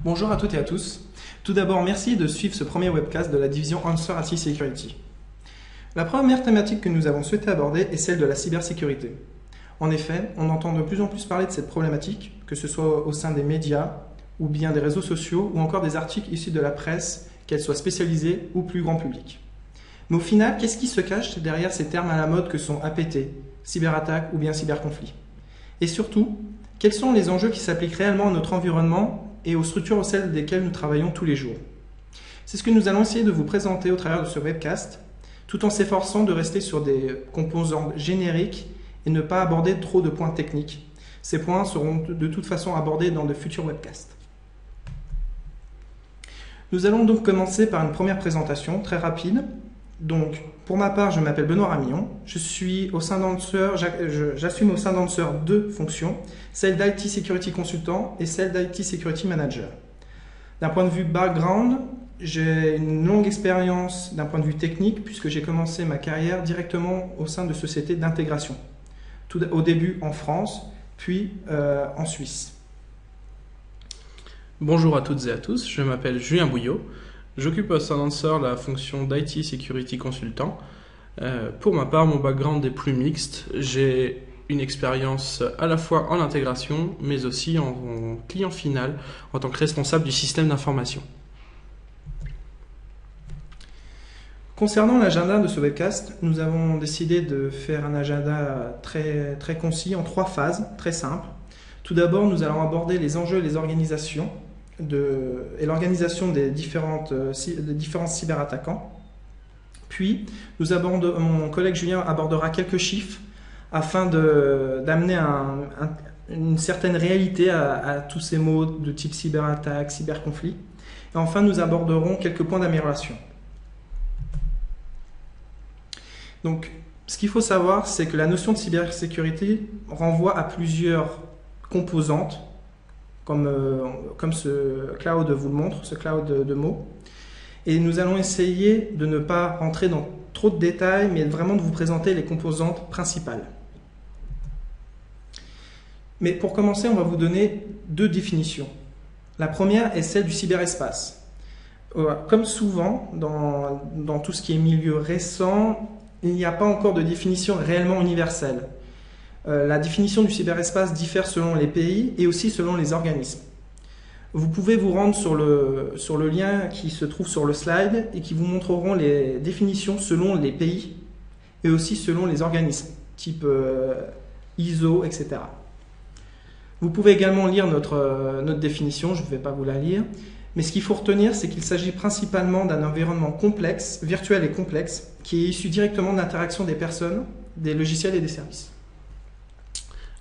Bonjour à toutes et à tous. Tout d'abord, merci de suivre ce premier webcast de la division Answer IT Security. La première thématique que nous avons souhaité aborder est celle de la cybersécurité. En effet, on entend de plus en plus parler de cette problématique, que ce soit au sein des médias, ou bien des réseaux sociaux, ou encore des articles issus de la presse, qu'elle soit spécialisée ou plus grand public. Mais au final, qu'est-ce qui se cache derrière ces termes à la mode que sont APT, cyberattaque ou bien cyberconflit? Et surtout, quels sont les enjeux qui s'appliquent réellement à notre environnement et aux structures au sein desquelles nous travaillons tous les jours? C'est ce que nous allons essayer de vous présenter au travers de ce webcast, tout en s'efforçant de rester sur des composants génériques et ne pas aborder trop de points techniques. Ces points seront de toute façon abordés dans de futurs webcasts. Nous allons donc commencer par une première présentation très rapide. Donc, pour ma part, je m'appelle Benoît Ramillon. J'assume au sein d'Answer deux fonctions, celle d'IT Security Consultant et celle d'IT Security Manager. D'un point de vue background, j'ai une longue expérience d'un point de vue technique puisque j'ai commencé ma carrière directement au sein de sociétés d'intégration. Au début en France, puis en Suisse. Bonjour à toutes et à tous, je m'appelle Julien Bouillot. J'occupe au sein d'Answer la fonction d'IT Security Consultant. Pour ma part, mon background est plus mixte. J'ai une expérience à la fois en intégration, mais aussi en client final, en tant que responsable du système d'information. Concernant l'agenda de ce webcast, nous avons décidé de faire un agenda très concis en 3 phases, très simples. Tout d'abord, nous allons aborder les enjeux et les organisations et l'organisation des différents cyberattaquants. Puis, mon collègue Julien abordera quelques chiffres afin d'amener une certaine réalité à tous ces mots de type cyberattaque, cyberconflit. Et enfin, nous aborderons quelques points d'amélioration. Donc, ce qu'il faut savoir, c'est que la notion de cybersécurité renvoie à plusieurs composantes, comme ce cloud vous le montre, ce cloud de mots. Et nous allons essayer de ne pas rentrer dans trop de détails, mais vraiment de vous présenter les composantes principales. Mais pour commencer, on va vous donner 2 définitions. La première est celle du cyberespace. Comme souvent, dans tout ce qui est milieu récent, il n'y a pas encore de définition réellement universelle. La définition du cyberespace diffère selon les pays et aussi selon les organismes. Vous pouvez vous rendre sur le lien qui se trouve sur le slide et qui vous montreront les définitions selon les pays et aussi selon les organismes, type ISO, etc. Vous pouvez également lire notre définition, je ne vais pas vous la lire, mais ce qu'il faut retenir, c'est qu'il s'agit principalement d'un environnement complexe, virtuel et complexe, qui est issu directement de l'interaction des personnes, des logiciels et des services.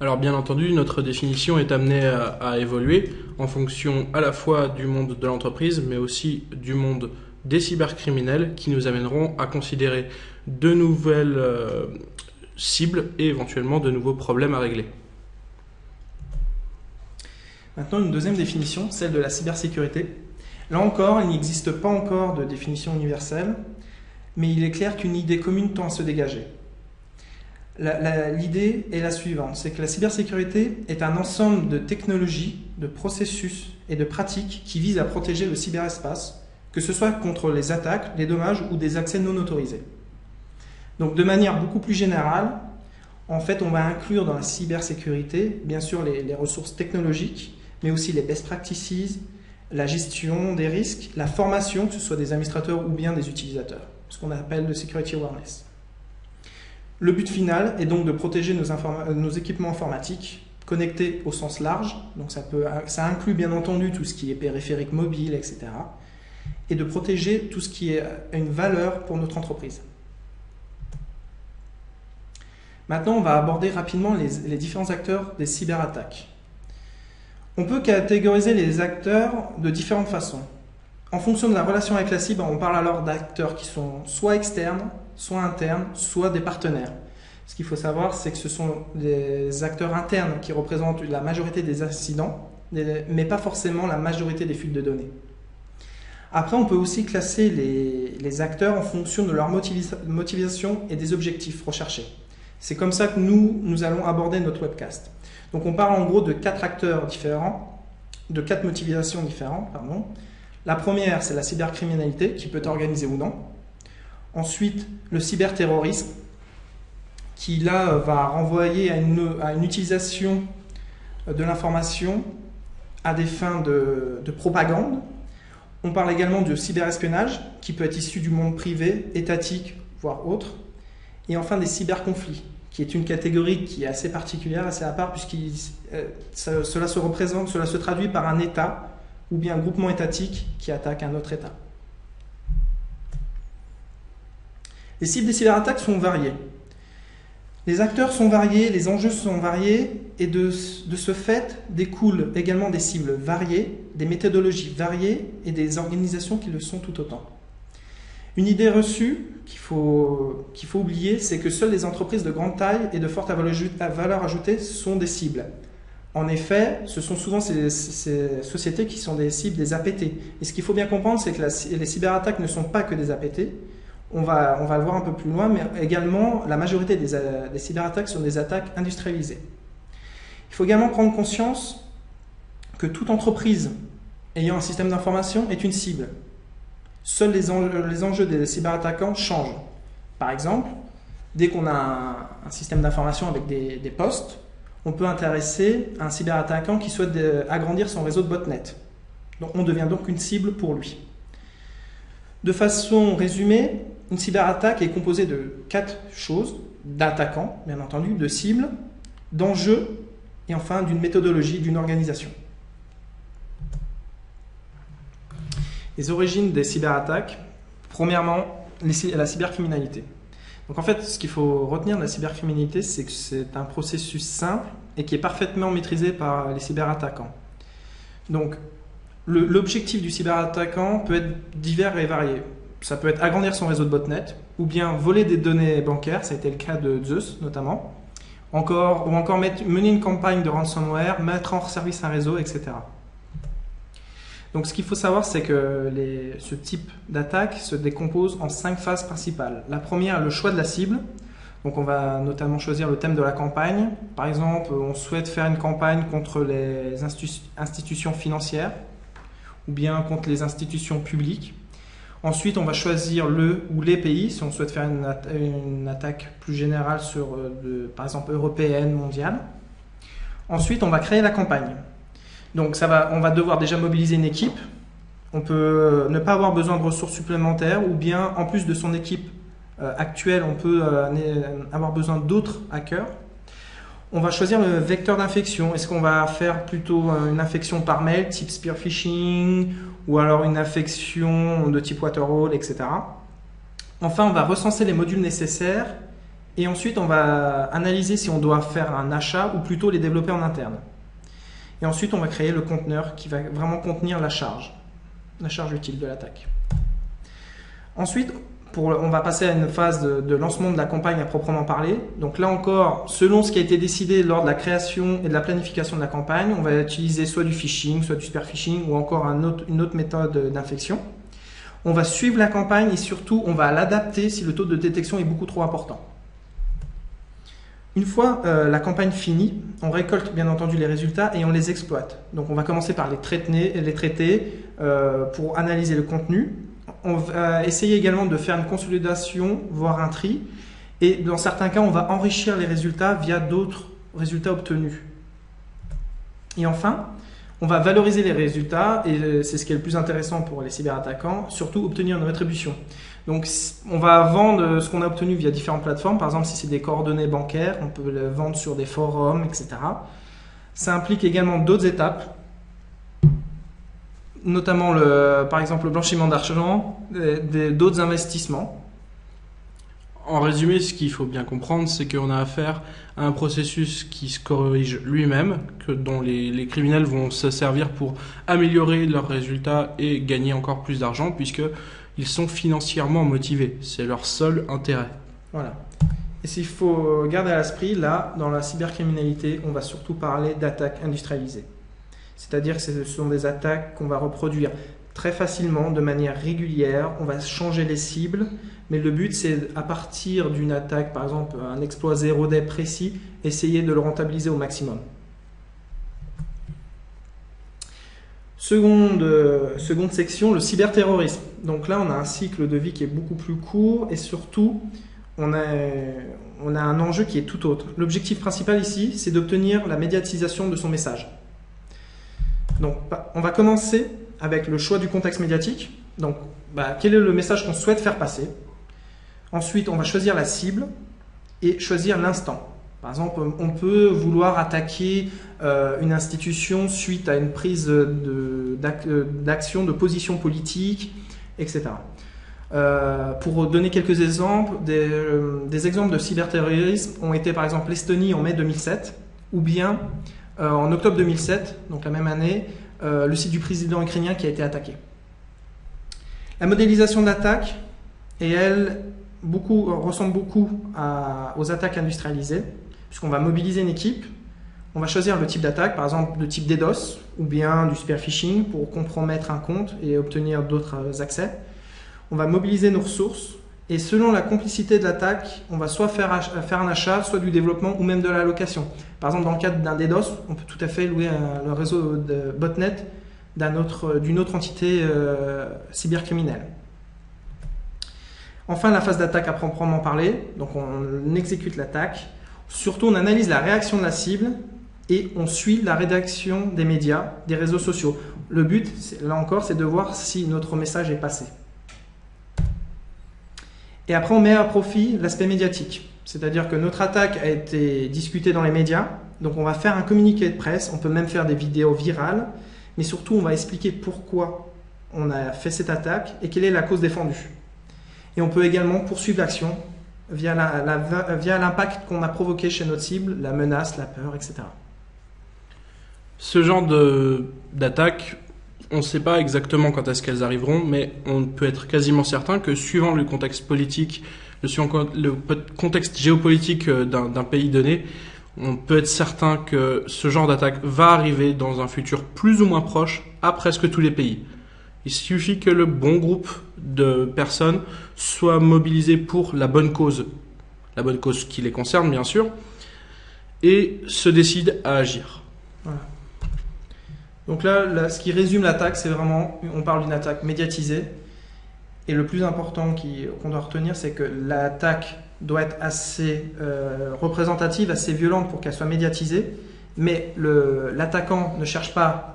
Alors bien entendu, notre définition est amenée à évoluer en fonction à la fois du monde de l'entreprise, mais aussi du monde des cybercriminels qui nous amèneront à considérer de nouvelles cibles et éventuellement de nouveaux problèmes à régler. Maintenant, une deuxième définition, celle de la cybersécurité. Là encore, il n'existe pas encore de définition universelle, mais il est clair qu'une idée commune tend à se dégager. L'idée est la suivante, c'est que la cybersécurité est un ensemble de technologies, de processus et de pratiques qui visent à protéger le cyberespace, que ce soit contre les attaques, les dommages ou des accès non autorisés. Donc de manière beaucoup plus générale, en fait, on va inclure dans la cybersécurité, bien sûr, les ressources technologiques, mais aussi les best practices, la gestion des risques, la formation, que ce soit des administrateurs ou bien des utilisateurs, ce qu'on appelle le security awareness. Le but final est donc de protéger nos équipements informatiques connectés au sens large, donc ça inclut bien entendu tout ce qui est périphérique mobile, etc. Et de protéger tout ce qui est une valeur pour notre entreprise. Maintenant, on va aborder rapidement les différents acteurs des cyberattaques. On peut catégoriser les acteurs de différentes façons. En fonction de la relation avec la cible, on parle alors d'acteurs qui sont soit externes, soit internes, soit des partenaires. Ce qu'il faut savoir, c'est que ce sont les acteurs internes qui représentent la majorité des incidents, mais pas forcément la majorité des fuites de données. Après, on peut aussi classer les acteurs en fonction de leur motivation et des objectifs recherchés. C'est comme ça que nous allons aborder notre webcast. Donc on parle en gros de 4 acteurs différents. de 4 motivations différentes. Pardon. La première, c'est la cybercriminalité, qui peut être organisée ou non. Ensuite, le cyberterrorisme, qui là va renvoyer à une utilisation de l'information à des fins de propagande. On parle également de cyberespionnage, qui peut être issu du monde privé, étatique, voire autre. Et enfin des cyberconflits, qui est une catégorie qui est assez particulière, assez à part, puisque cela se traduit par un État ou bien un groupement étatique qui attaque un autre État. Les cibles des cyberattaques sont variées. Les acteurs sont variés, les enjeux sont variés, et de ce fait découlent également des cibles variées, des méthodologies variées et des organisations qui le sont tout autant. Une idée reçue qu'il faut oublier, c'est que seules les entreprises de grande taille et de forte valeur ajoutée sont des cibles. En effet, ce sont souvent ces sociétés qui sont des cibles des APT. Et ce qu'il faut bien comprendre, c'est que les cyberattaques ne sont pas que des APT. On va le voir un peu plus loin, mais également la majorité des cyberattaques sont des attaques industrialisées. Il faut également prendre conscience que toute entreprise ayant un système d'information est une cible. Seuls les enjeux des cyberattaquants changent. Par exemple, dès qu'on a un système d'information avec des postes, on peut intéresser un cyberattaquant qui souhaite agrandir son réseau de botnet. Donc, on devient donc une cible pour lui. De façon résumée, une cyberattaque est composée de 4 choses, d'attaquants, bien entendu, de cibles, d'enjeux et enfin d'une méthodologie, d'une organisation. Les origines des cyberattaques, premièrement, la cybercriminalité. Donc en fait, ce qu'il faut retenir de la cybercriminalité, c'est que c'est un processus simple et qui est parfaitement maîtrisé par les cyberattaquants. Donc l'objectif du cyberattaquant peut être divers et varié. Ça peut être agrandir son réseau de botnet, ou bien voler des données bancaires, ça a été le cas de Zeus notamment, ou encore mener une campagne de ransomware, mettre en service un réseau, etc. Donc ce qu'il faut savoir, c'est que ce type d'attaque se décompose en 5 phases principales. La première, le choix de la cible. Donc on va notamment choisir le thème de la campagne. Par exemple, on souhaite faire une campagne contre les institutions financières ou bien contre les institutions publiques. Ensuite, on va choisir le ou les pays, si on souhaite faire une attaque plus générale sur, par exemple, européenne, mondiale. Ensuite, on va créer la campagne. Donc on va devoir déjà mobiliser une équipe. On peut ne pas avoir besoin de ressources supplémentaires, ou bien en plus de son équipe actuelle, on peut avoir besoin d'autres hackers. On va choisir le vecteur d'infection. Est-ce qu'on va faire plutôt une infection par mail, type spear phishing, ou alors une infection de type waterhole, etc. Enfin, on va recenser les modules nécessaires et ensuite on va analyser si on doit faire un achat ou plutôt les développer en interne. Et ensuite, on va créer le conteneur qui va vraiment contenir la charge utile de l'attaque. Ensuite, on va passer à une phase de lancement de la campagne à proprement parler. Donc là encore, selon ce qui a été décidé lors de la création et de la planification de la campagne, on va utiliser soit du phishing, soit du spear phishing ou encore une autre méthode d'infection. On va suivre la campagne et surtout, on va l'adapter si le taux de détection est beaucoup trop important. Une fois la campagne finie, on récolte bien entendu les résultats et on les exploite. Donc on va commencer par les traiter pour analyser le contenu. On va essayer également de faire une consolidation, voire un tri. Et dans certains cas, on va enrichir les résultats via d'autres résultats obtenus. Et enfin, on va valoriser les résultats, et c'est ce qui est le plus intéressant pour les cyberattaquants, surtout obtenir une rétribution. Donc on va vendre ce qu'on a obtenu via différentes plateformes. Par exemple, si c'est des coordonnées bancaires, on peut le vendre sur des forums, etc. Ça implique également d'autres étapes, notamment par exemple le blanchiment d'argent, d'autres investissements. En résumé, ce qu'il faut bien comprendre, c'est qu'on a affaire à un processus qui se corrige lui-même, dont les criminels vont se servir pour améliorer leurs résultats et gagner encore plus d'argent, puisqu'ils sont financièrement motivés. C'est leur seul intérêt. Voilà. Et s'il faut garder à l'esprit, là, dans la cybercriminalité, on va surtout parler d'attaques industrialisées. C'est-à-dire que ce sont des attaques qu'on va reproduire très facilement, de manière régulière. On va changer les cibles, mais le but, c'est à partir d'une attaque, par exemple un exploit 0-day précis, essayer de le rentabiliser au maximum. Seconde section, le cyberterrorisme. Donc là, on a un cycle de vie qui est beaucoup plus court et surtout, on a un enjeu qui est tout autre. L'objectif principal ici, c'est d'obtenir la médiatisation de son message. Donc, on va commencer avec le choix du contexte médiatique. Donc, quel est le message qu'on souhaite faire passer? Ensuite, on va choisir la cible et choisir l'instant. Par exemple, on peut vouloir attaquer une institution suite à une prise d'action, de position politique, etc. Pour donner quelques exemples, des exemples de cyberterrorisme ont été par exemple l'Estonie en mai 2007, ou bien en octobre 2007, donc la même année, le site du président ukrainien qui a été attaqué. La modélisation d'attaque, et elle, ressemble beaucoup aux attaques industrialisées, puisqu'on va mobiliser une équipe, on va choisir le type d'attaque, par exemple le type DDoS, ou bien du spear phishing pour compromettre un compte et obtenir d'autres accès. On va mobiliser nos ressources, et selon la complicité de l'attaque, on va soit faire un achat, soit du développement, ou même de la location. Par exemple, dans le cadre d'un DDoS, on peut tout à fait louer le réseau de botnet d'une autre entité cybercriminelle. Enfin, la phase d'attaque à proprement parler, donc on exécute l'attaque. Surtout, on analyse la réaction de la cible et on suit la rédaction des médias, des réseaux sociaux. Le but, là encore, c'est de voir si notre message est passé. Et après, on met à profit l'aspect médiatique. C'est-à-dire que notre attaque a été discutée dans les médias, donc on va faire un communiqué de presse, on peut même faire des vidéos virales, mais surtout, on va expliquer pourquoi on a fait cette attaque et quelle est la cause défendue. Et on peut également poursuivre l'action via l'impact qu'on a provoqué chez notre cible, la menace, la peur, etc. Ce genre d'attaque, on ne sait pas exactement quand est-ce qu'elles arriveront, mais on peut être quasiment certain que suivant le contexte politique, le contexte géopolitique d'un pays donné, on peut être certain que ce genre d'attaque va arriver dans un futur plus ou moins proche à presque tous les pays. Il suffit que le bon groupe de personnes soit mobilisé pour la bonne cause qui les concerne bien sûr, et se décide à agir. Voilà. Donc là, ce qui résume l'attaque, c'est vraiment, on parle d'une attaque médiatisée, et le plus important qu'on doit retenir, c'est que l'attaque doit être assez représentative, assez violente pour qu'elle soit médiatisée, mais l'attaquant ne cherche pas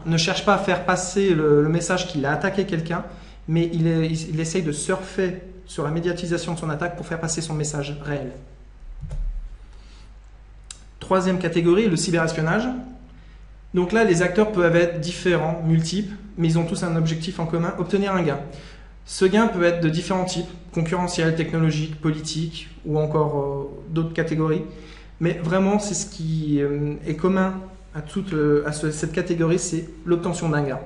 ne cherche pas à faire passer le message qu'il a attaqué quelqu'un, mais il essaye de surfer sur la médiatisation de son attaque pour faire passer son message réel. Troisième catégorie, le cyberespionnage. Donc là, les acteurs peuvent être différents, multiples, mais ils ont tous un objectif en commun, obtenir un gain. Ce gain peut être de différents types, concurrentiel, technologique, politique, ou encore d'autres catégories. Mais vraiment, c'est ce qui est commun à cette catégorie, c'est l'obtention d'un gain.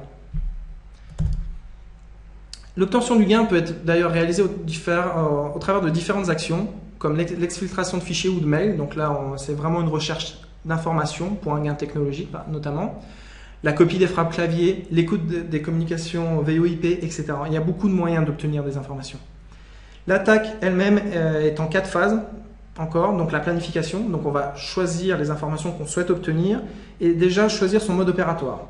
L'obtention du gain peut être d'ailleurs réalisée au travers de différentes actions, comme l'exfiltration de fichiers ou de mails. Donc là, c'est vraiment une recherche d'informations pour un gain technologique, notamment. La copie des frappes clavier, l'écoute des communications VoIP, etc. Il y a beaucoup de moyens d'obtenir des informations. L'attaque elle-même est en 4 phases. Encore, donc la planification, donc on va choisir les informations qu'on souhaite obtenir et déjà choisir son mode opératoire.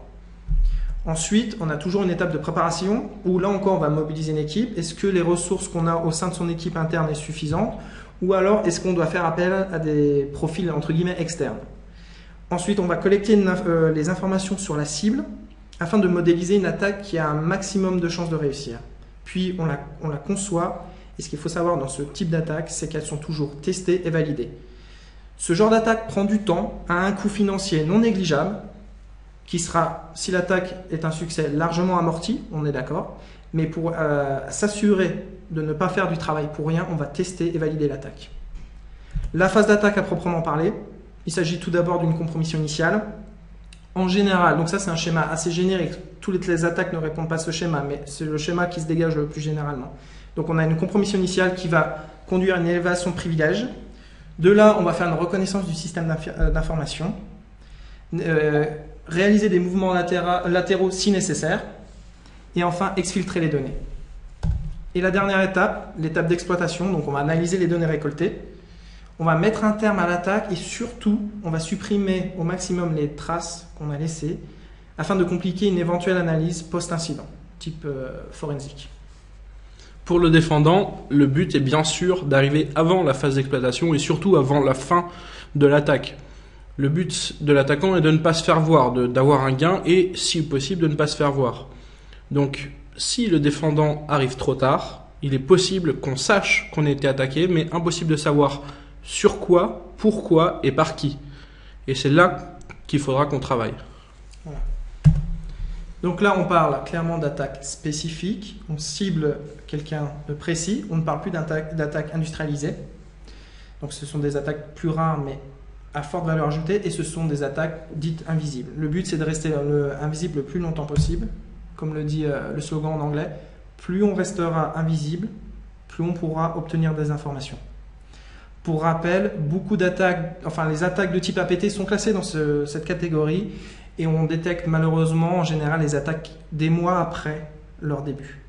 Ensuite, on a toujours une étape de préparation où là encore on va mobiliser une équipe. Est-ce que les ressources qu'on a au sein de son équipe interne est suffisantes ou alors est-ce qu'on doit faire appel à des profils entre guillemets externes? Ensuite, on va collecter les informations sur la cible afin de modéliser une attaque qui a un maximum de chances de réussir. Puis on la conçoit. Et ce qu'il faut savoir dans ce type d'attaque, c'est qu'elles sont toujours testées et validées. Ce genre d'attaque prend du temps, a un coût financier non négligeable, qui sera, si l'attaque est un succès, largement amorti, on est d'accord, mais pour s'assurer de ne pas faire du travail pour rien, on va tester et valider l'attaque. La phase d'attaque à proprement parler, il s'agit tout d'abord d'une compromission initiale. En général, donc ça c'est un schéma assez générique, toutes les attaques ne répondent pas à ce schéma, mais c'est le schéma qui se dégage le plus généralement. Donc on a une compromission initiale qui va conduire à une élévation de privilèges. De là, on va faire une reconnaissance du système d'information, réaliser des mouvements latéraux si nécessaire, et enfin exfiltrer les données. Et la dernière étape, l'étape d'exploitation, donc on va analyser les données récoltées, on va mettre un terme à l'attaque et surtout, on va supprimer au maximum les traces qu'on a laissées afin de compliquer une éventuelle analyse post-incident, type forensique. Pour le défendant, le but est bien sûr d'arriver avant la phase d'exploitation et surtout avant la fin de l'attaque. Le but de l'attaquant est de ne pas se faire voir, d'avoir un gain et, si possible, de ne pas se faire voir. Donc, si le défendant arrive trop tard, il est possible qu'on sache qu'on a été attaqué, mais impossible de savoir sur quoi, pourquoi et par qui. Et c'est là qu'il faudra qu'on travaille. Voilà. Donc là, on parle clairement d'attaque spécifique, on cible quelqu'un de précis, on ne parle plus d'attaque industrialisée. Donc ce sont des attaques plus rares mais à forte valeur ajoutée et ce sont des attaques dites invisibles. Le but c'est de rester invisible le plus longtemps possible, comme le dit le slogan en anglais, plus on restera invisible, plus on pourra obtenir des informations. Pour rappel, beaucoup d'attaques, enfin les attaques de type APT sont classées dans cette catégorie et on détecte malheureusement en général les attaques des mois après leur début.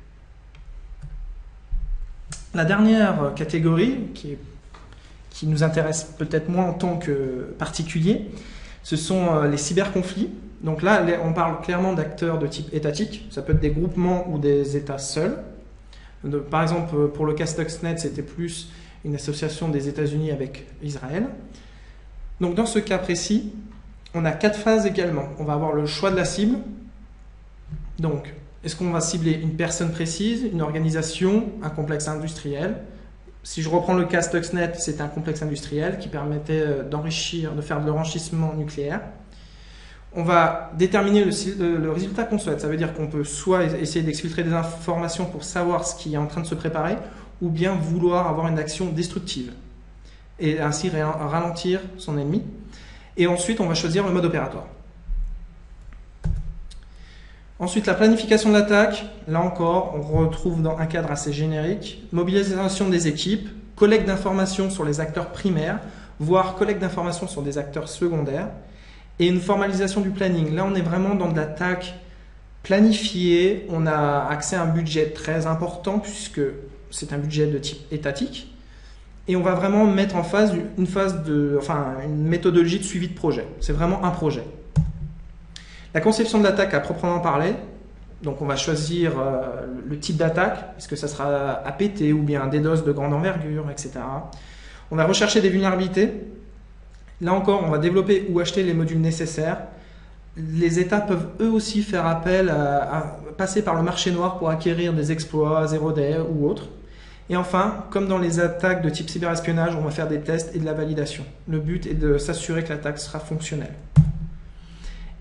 La dernière catégorie, qui nous intéresse peut-être moins en tant que particulier, ce sont les cyberconflits. Donc là, on parle clairement d'acteurs de type étatique, ça peut être des groupements ou des États seuls. Par exemple, pour le cas Stuxnet, c'était plus une association des États-Unis avec Israël. Donc dans ce cas précis, on a 4 phases également. On va avoir le choix de la cible. Donc, est-ce qu'on va cibler une personne précise, une organisation, un complexe industriel? Si je reprends le cas Stuxnet, c'était un complexe industriel qui permettait de faire de l'enrichissement nucléaire. On va déterminer le résultat qu'on souhaite. Ça veut dire qu'on peut soit essayer d'exfiltrer des informations pour savoir ce qui est en train de se préparer, ou bien vouloir avoir une action destructive et ainsi ralentir son ennemi. Et ensuite, on va choisir le mode opératoire. Ensuite, la planification de l'attaque. Là encore, on retrouve dans un cadre assez générique. Mobilisation des équipes, collecte d'informations sur les acteurs primaires, voire collecte d'informations sur des acteurs secondaires. Et une formalisation du planning. Là, on est vraiment dans de l'attaque planifiée. On a accès à un budget très important puisque c'est un budget de type étatique. Et on va vraiment mettre en phase une méthodologie de suivi de projet. C'est vraiment un projet. La conception de l'attaque à proprement parler, donc on va choisir le type d'attaque, est-ce que ça sera APT ou bien un DDoS de grande envergure, etc. On va rechercher des vulnérabilités. Là encore, on va développer ou acheter les modules nécessaires. Les États peuvent eux aussi faire appel à passer par le marché noir pour acquérir des exploits, 0-day ou autres. Et enfin, comme dans les attaques de type cyberespionnage, on va faire des tests et de la validation. Le but est de s'assurer que l'attaque sera fonctionnelle.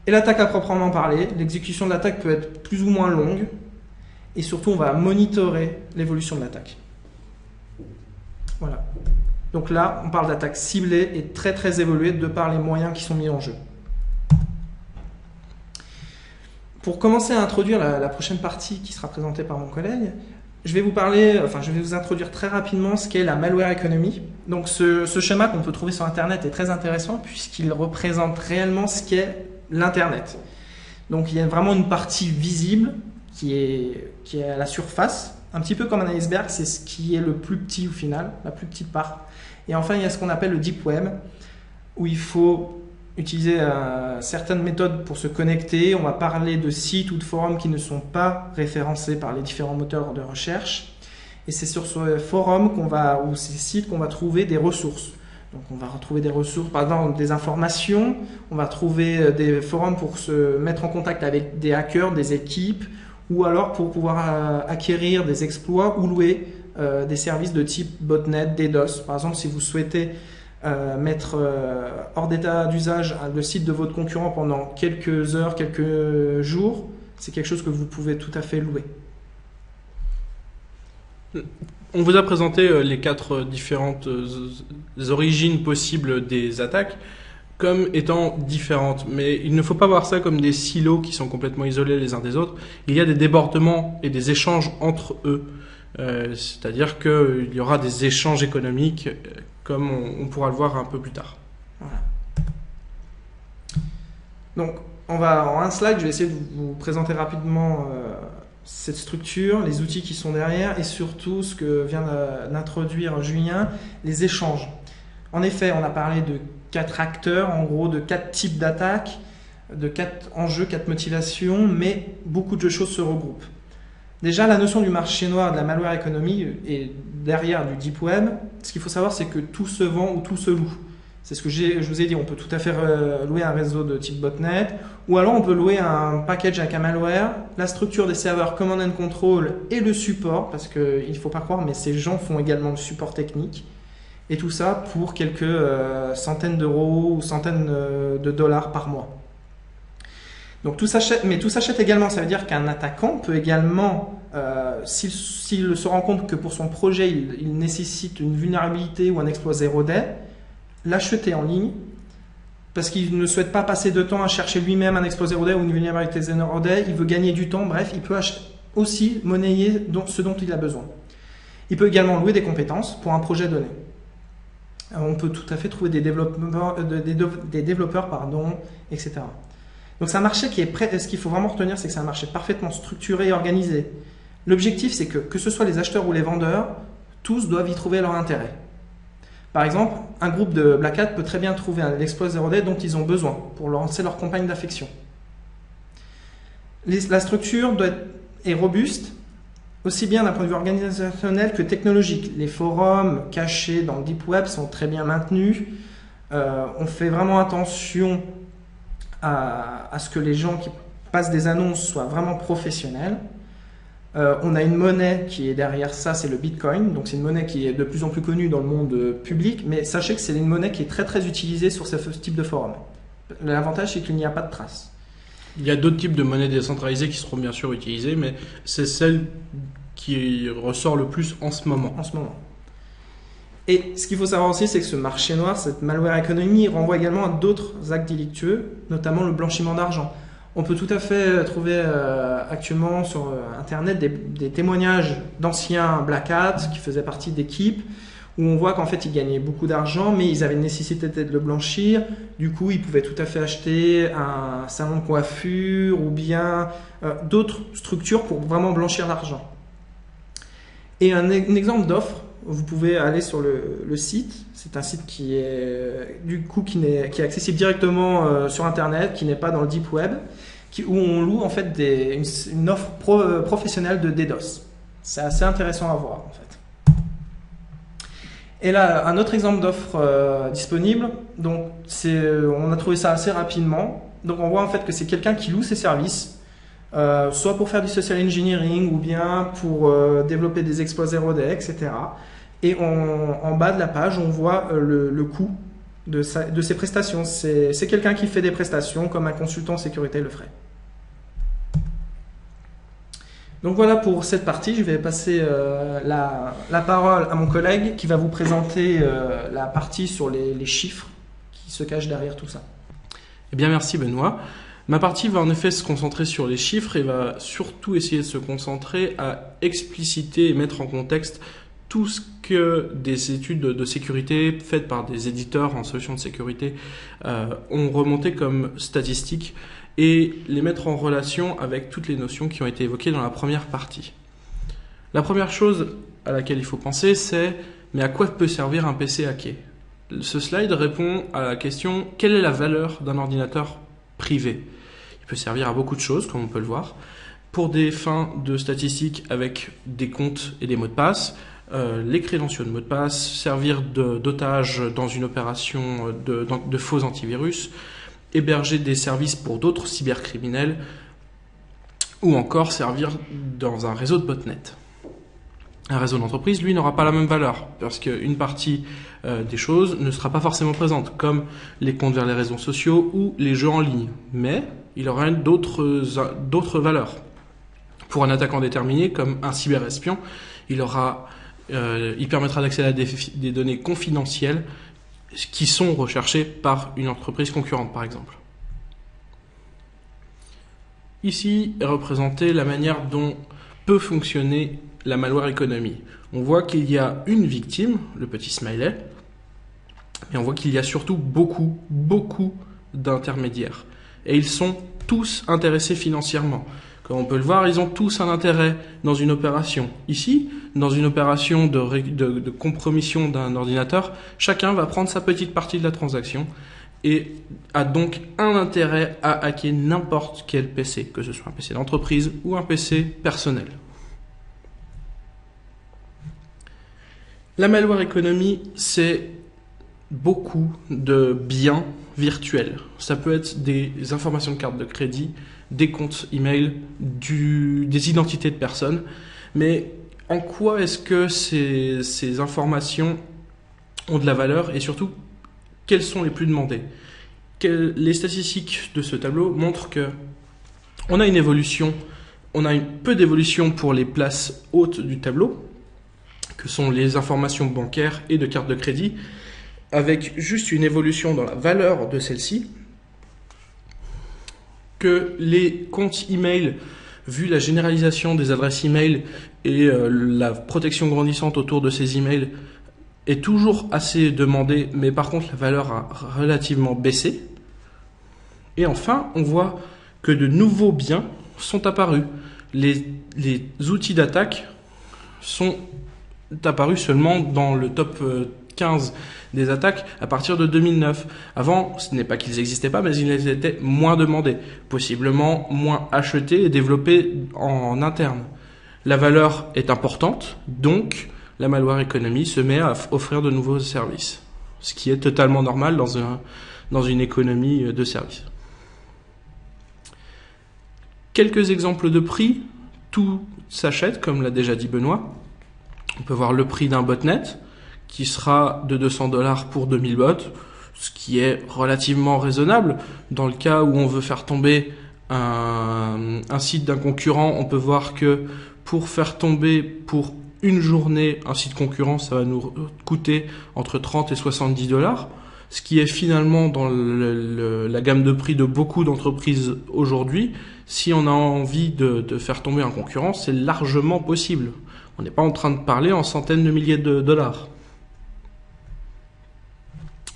Et l'attaque à proprement parler, l'exécution de l'attaque peut être plus ou moins longue. Et surtout, on va monitorer l'évolution de l'attaque. Voilà. Donc là, on parle d'attaque ciblée et très très évoluée de par les moyens qui sont mis en jeu. Pour commencer à introduire la prochaine partie qui sera présentée par mon collègue, je vais vous introduire très rapidement ce qu'est la malware economy. Donc ce schéma qu'on peut trouver sur Internet est très intéressant puisqu'il représente réellement ce qu'est l'Internet. Donc il y a vraiment une partie visible qui est à la surface, un petit peu comme un iceberg, c'est ce qui est le plus petit au final, la plus petite part. Et enfin il y a ce qu'on appelle le deep web, où il faut utiliser certaines méthodes pour se connecter. On va parler de sites ou de forums qui ne sont pas référencés par les différents moteurs de recherche. Et c'est sur ce forum ou ces sites qu'on va trouver des ressources. Donc on va retrouver des ressources, par exemple des informations. On va trouver des forums pour se mettre en contact avec des hackers, des équipes, ou alors pour pouvoir acquérir des exploits ou louer des services de type botnet, DDoS. Par exemple, si vous souhaitez mettre hors d'état d'usage le site de votre concurrent pendant quelques heures, quelques jours, c'est quelque chose que vous pouvez tout à fait louer. On vous a présenté les 4 différentes origines possibles des attaques comme étant différentes, mais il ne faut pas voir ça comme des silos qui sont complètement isolés les uns des autres. Il y a des débordements et des échanges entre eux, c'est-à-dire qu'il y aura des échanges économiques comme on pourra le voir un peu plus tard. Voilà. Donc, en un slide, je vais essayer de vous présenter rapidement cette structure, les outils qui sont derrière et surtout ce que vient d'introduire Julien, les échanges. En effet, on a parlé de 4 acteurs, en gros de 4 types d'attaques. de 4 enjeux, 4 motivations, mais beaucoup de choses se regroupent. Déjà, la notion du marché noir, de la malware economy est derrière du deep web. Ce qu'il faut savoir, c'est que tout se vend ou tout se loue. C'est ce que je vous ai dit, on peut tout à fait louer un réseau de type botnet, ou alors on peut louer un package avec un malware, la structure des serveurs command and control et le support, parce qu'il ne faut pas croire, mais ces gens font également le support technique, et tout ça pour quelques centaines d'euros ou centaines de dollars par mois. Donc tout s'achète, mais tout s'achète également, ça veut dire qu'un attaquant peut également, s'il se rend compte que pour son projet il nécessite une vulnérabilité ou un exploit 0day, l'acheter en ligne, parce qu'il ne souhaite pas passer de temps à chercher lui-même un exploit 0day ou une vulnérabilité 0day, il veut gagner du temps, bref, il peut aussi monnayer ce dont il a besoin. Il peut également louer des compétences pour un projet donné. On peut tout à fait trouver des développeurs, etc. Donc c'est un marché qui est prêt. Ce qu'il faut vraiment retenir, c'est que c'est un marché parfaitement structuré et organisé. L'objectif, c'est que ce soit les acheteurs ou les vendeurs, tous doivent y trouver leur intérêt. Par exemple, un groupe de Black Hat peut très bien trouver l'exploit 0day dont ils ont besoin pour lancer leur campagne d'affection. La structure est robuste, aussi bien d'un point de vue organisationnel que technologique. Les forums cachés dans le deep web sont très bien maintenus. On fait vraiment attention à ce que les gens qui passent des annonces soient vraiment professionnels. On a une monnaie qui est derrière ça, c'est le Bitcoin. Donc c'est une monnaie qui est de plus en plus connue dans le monde public, mais sachez que c'est une monnaie qui est très très utilisée sur ce type de forum. L'avantage, c'est qu'il n'y a pas de traces. Il y a d'autres types de monnaies décentralisées qui seront bien sûr utilisées, mais c'est celle qui ressort le plus en ce moment. Et ce qu'il faut savoir aussi, c'est que ce marché noir, cette malware economy, renvoie également à d'autres actes délictueux, notamment le blanchiment d'argent. On peut tout à fait trouver actuellement sur Internet des témoignages d'anciens Black Hat qui faisaient partie d'équipes où on voit qu'en fait ils gagnaient beaucoup d'argent, mais ils avaient une nécessité de le blanchir. Du coup, ils pouvaient tout à fait acheter un salon de coiffure ou bien d'autres structures pour vraiment blanchir l'argent. Et un exemple d'offre, vous pouvez aller sur le site. C'est un site qui est accessible directement sur Internet, qui n'est pas dans le deep web, où on loue en fait une offre professionnelle de DDoS. C'est assez intéressant à voir en fait. Et là, un autre exemple d'offre disponible. Donc, on a trouvé ça assez rapidement. Donc, on voit en fait que c'est quelqu'un qui loue ses services, soit pour faire du social engineering ou bien pour développer des exploits 0day, etc. Et en bas de la page, on voit le coût de ses prestations. C'est quelqu'un qui fait des prestations comme un consultant sécurité le ferait. Donc voilà pour cette partie. Je vais passer la parole à mon collègue qui va vous présenter la partie sur les chiffres qui se cachent derrière tout ça. Eh bien, merci Benoît. Ma partie va en effet se concentrer sur les chiffres et va surtout essayer de se concentrer à expliciter et mettre en contexte tout ce que des études de sécurité faites par des éditeurs en solutions de sécurité ont remonté comme statistiques et les mettre en relation avec toutes les notions qui ont été évoquées dans la première partie. La première chose à laquelle il faut penser, c'est mais à quoi peut servir un PC hacké ? Ce slide répond à la question quelle est la valeur d'un ordinateur privé ? Il peut servir à beaucoup de choses, comme on peut le voir, pour des fins de statistiques avec des comptes et des mots de passe, les crédentiaux de mots de passe, servir d'otage dans une opération de faux antivirus, héberger des services pour d'autres cybercriminels ou encore servir dans un réseau de botnet. Un réseau d'entreprise, lui, n'aura pas la même valeur parce qu'une partie des choses ne sera pas forcément présente, comme les comptes vers les réseaux sociaux ou les jeux en ligne, mais il aura d'autres valeurs. Pour un attaquant déterminé, comme un cyberespion, il permettra d'accéder à des données confidentielles qui sont recherchées par une entreprise concurrente, par exemple. Ici est représentée la manière dont peut fonctionner la malware economy. On voit qu'il y a une victime, le petit smiley, et on voit qu'il y a surtout beaucoup d'intermédiaires. Et ils sont tous intéressés financièrement. Comme on peut le voir, ils ont tous un intérêt dans une opération. Ici, dans une opération de compromission d'un ordinateur, chacun va prendre sa petite partie de la transaction et a donc un intérêt à hacker n'importe quel PC, que ce soit un PC d'entreprise ou un PC personnel. La malware economy, c'est beaucoup de biens virtuels. Ça peut être des informations de carte de crédit, des comptes email, des identités de personnes. Mais en quoi est-ce que ces informations ont de la valeur et surtout, quelles sont les plus demandées ? Les statistiques de ce tableau montrent que on a une évolution, on a peu d'évolution pour les places hautes du tableau, que sont les informations bancaires et de carte de crédit, avec juste une évolution dans la valeur de celle-ci, que les comptes email, vu la généralisation des adresses email et la protection grandissante autour de ces emails, est toujours assez demandée, mais par contre la valeur a relativement baissé. Et enfin, on voit que de nouveaux biens sont apparus. Les outils d'attaque sont apparus seulement dans le top 15 des attaques à partir de 2009. Avant, ce n'est pas qu'ils n'existaient pas, mais ils étaient moins demandés, possiblement moins achetés et développés en interne. La valeur est importante, donc la malware economy se met à offrir de nouveaux services, ce qui est totalement normal dans une économie de services. Quelques exemples de prix. Tout s'achète, comme l'a déjà dit Benoît. On peut voir le prix d'un botnet qui sera de $200 pour 2000 bots, ce qui est relativement raisonnable. Dans le cas où on veut faire tomber un site d'un concurrent, on peut voir que pour faire tomber pour une journée un site concurrent, ça va nous coûter entre 30 et $70, ce qui est finalement dans la gamme de prix de beaucoup d'entreprises aujourd'hui. Si on a envie de faire tomber un concurrent, c'est largement possible. On n'est pas en train de parler en centaines de milliers de dollars.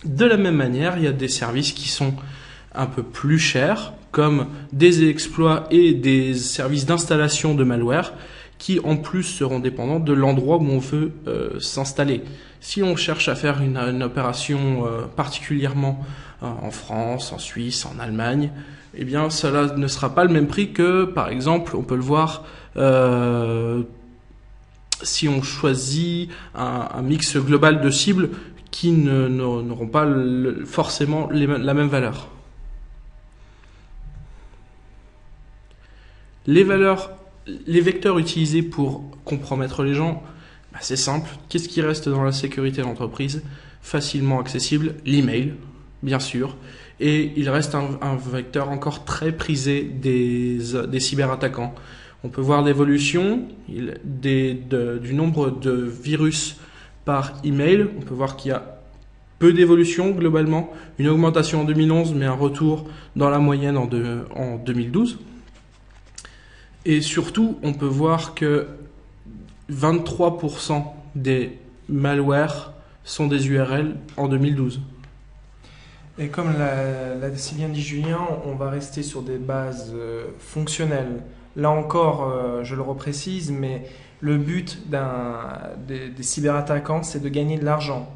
De la même manière, il y a des services qui sont un peu plus chers, comme des exploits et des services d'installation de malware, qui en plus seront dépendants de l'endroit où on veut s'installer. Si on cherche à faire une opération particulièrement en France, en Suisse, en Allemagne, eh bien cela ne sera pas le même prix que, par exemple, on peut le voir si on choisit un mix global de cibles qui n'auront pas forcément la même valeur. Les vecteurs utilisés pour compromettre les gens, c'est simple. Qu'est-ce qui reste dans la sécurité d'entreprise ? Facilement accessible, l'email, bien sûr. Et il reste un vecteur encore très prisé des cyberattaquants. On peut voir l'évolution du nombre de virus par email. On peut voir qu'il y a peu d'évolution globalement, une augmentation en 2011, mais un retour dans la moyenne en 2012. Et surtout, on peut voir que 23% des malwares sont des URL en 2012. Et comme l'a si bien dit Julien, on va rester sur des bases fonctionnelles. Là encore, je le reprécise, mais le but des cyberattaquants, c'est de gagner de l'argent.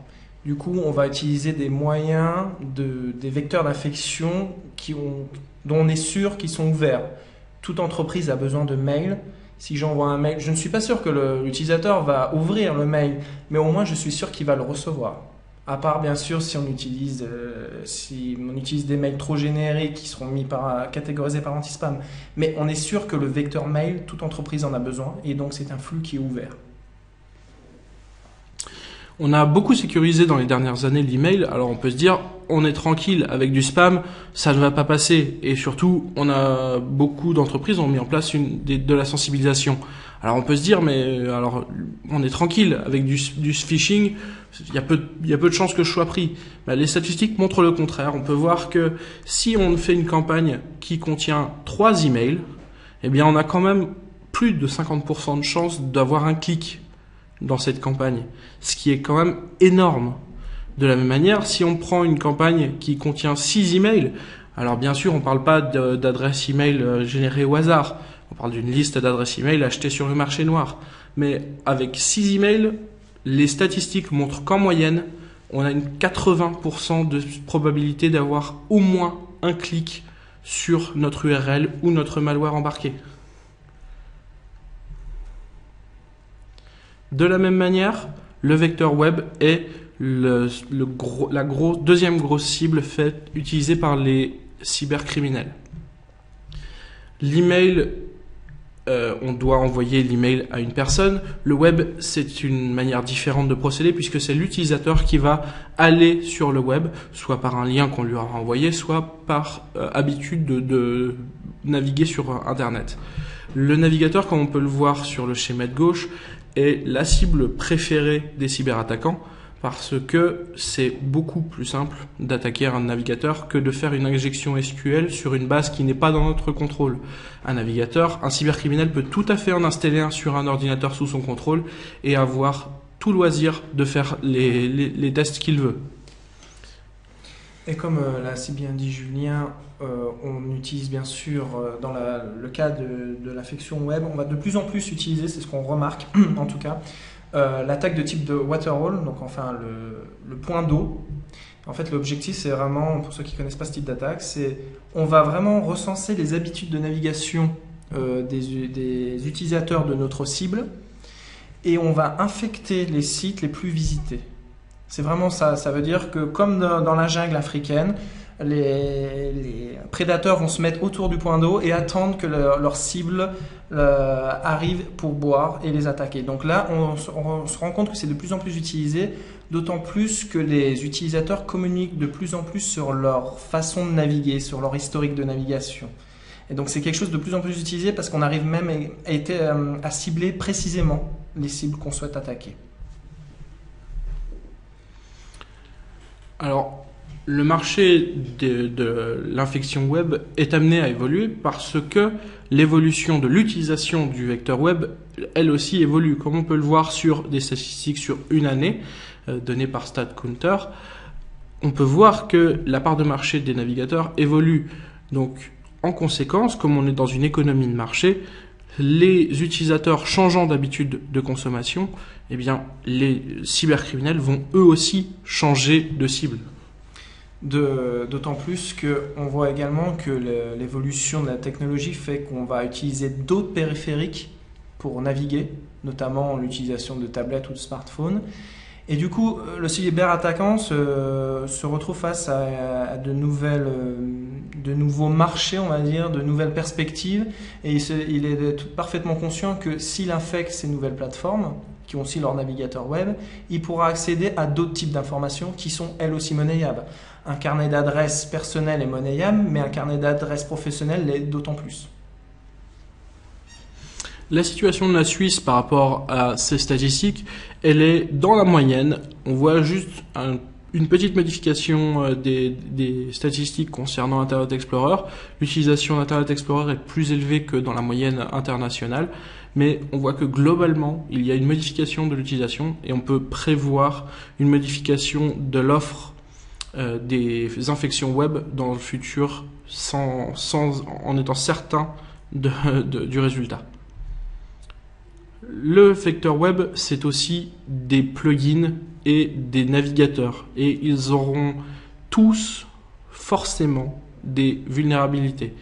Du coup, on va utiliser des moyens, des vecteurs d'infection dont on est sûr qu'ils sont ouverts. Toute entreprise a besoin de mails. Si j'envoie un mail, je ne suis pas sûr que l'utilisateur va ouvrir le mail, mais au moins je suis sûr qu'il va le recevoir. À part bien sûr si on utilise des mails trop génériques qui seront catégorisés par anti-spam. Mais on est sûr que le vecteur mail, toute entreprise en a besoin et donc c'est un flux qui est ouvert. On a beaucoup sécurisé dans les dernières années l'email, alors on peut se dire on est tranquille avec du spam, ça ne va pas passer. Et surtout, beaucoup d'entreprises ont mis en place de la sensibilisation. Alors on peut se dire mais alors on est tranquille avec du phishing, il y a peu de chances que je sois pris. Les statistiques montrent le contraire. On peut voir que si on fait une campagne qui contient 3 emails, eh bien on a quand même plus de 50% de chances d'avoir un clic dans cette campagne, ce qui est quand même énorme. De la même manière, si on prend une campagne qui contient 6 emails, alors bien sûr on ne parle pas d'adresses email générées au hasard, on parle d'une liste d'adresses email achetées sur le marché noir, mais avec 6 emails, les statistiques montrent qu'en moyenne, on a une 80% de probabilité d'avoir au moins un clic sur notre URL ou notre malware embarqué. De la même manière, le vecteur web est deuxième grosse cible utilisée par les cybercriminels. L'email, on doit envoyer l'email à une personne. Le web, c'est une manière différente de procéder puisque c'est l'utilisateur qui va aller sur le web, soit par un lien qu'on lui aura envoyé, soit par habitude de naviguer sur Internet. Le navigateur, comme on peut le voir sur le schéma de gauche, est la cible préférée des cyberattaquants parce que c'est beaucoup plus simple d'attaquer un navigateur que de faire une injection SQL sur une base qui n'est pas dans notre contrôle. Un cybercriminel peut tout à fait en installer un sur un ordinateur sous son contrôle et avoir tout loisir de faire les tests qu'il veut. Et comme l'a si bien dit Julien, on utilise bien sûr, dans le cas de l'infection web, on va de plus en plus utiliser, c'est ce qu'on remarque en tout cas, l'attaque de type de waterhole, donc enfin le point d'eau. En fait, l'objectif, c'est vraiment, pour ceux qui ne connaissent pas ce type d'attaque, c'est on va vraiment recenser les habitudes de navigation des utilisateurs de notre cible et on va infecter les sites les plus visités. C'est vraiment ça. Ça veut dire que comme dans la jungle africaine, les prédateurs vont se mettre autour du point d'eau et attendre que leur cible arrive pour boire et les attaquer. Donc là, on se rend compte que c'est de plus en plus utilisé, d'autant plus que les utilisateurs communiquent de plus en plus sur leur façon de naviguer, sur leur historique de navigation. Et donc c'est quelque chose de plus en plus utilisé parce qu'on arrive même à cibler précisément les cibles qu'on souhaite attaquer. Alors, le marché de l'infection web est amené à évoluer parce que l'évolution de l'utilisation du vecteur web, elle aussi évolue. Comme on peut le voir sur des statistiques sur une année, données par StatCounter, on peut voir que la part de marché des navigateurs évolue. Donc, en conséquence, comme on est dans une économie de marché, les utilisateurs changeant d'habitude de consommation, eh bien, les cybercriminels vont eux aussi changer de cible. D'autant plus qu'on voit également que l'évolution de la technologie fait qu'on va utiliser d'autres périphériques pour naviguer, notamment l'utilisation de tablettes ou de smartphones. Et du coup, le cyberattaquant se retrouve face à de nouveaux marchés, on va dire, de nouvelles perspectives. Et il est parfaitement conscient que s'il infecte ces nouvelles plateformes, qui ont aussi leur navigateur web, il pourra accéder à d'autres types d'informations qui sont elles aussi monnayables. Un carnet d'adresses personnel est monnayable, mais un carnet d'adresses professionnel l'est d'autant plus. La situation de la Suisse par rapport à ces statistiques, elle est dans la moyenne. On voit juste une petite modification des statistiques concernant Internet Explorer. L'utilisation d'Internet Explorer est plus élevée que dans la moyenne internationale, mais on voit que globalement, il y a une modification de l'utilisation et on peut prévoir une modification de l'offre des infections web dans le futur en étant certain du résultat. Le vecteur web, c'est aussi des plugins et des navigateurs. Et ils auront tous forcément des vulnérabilités.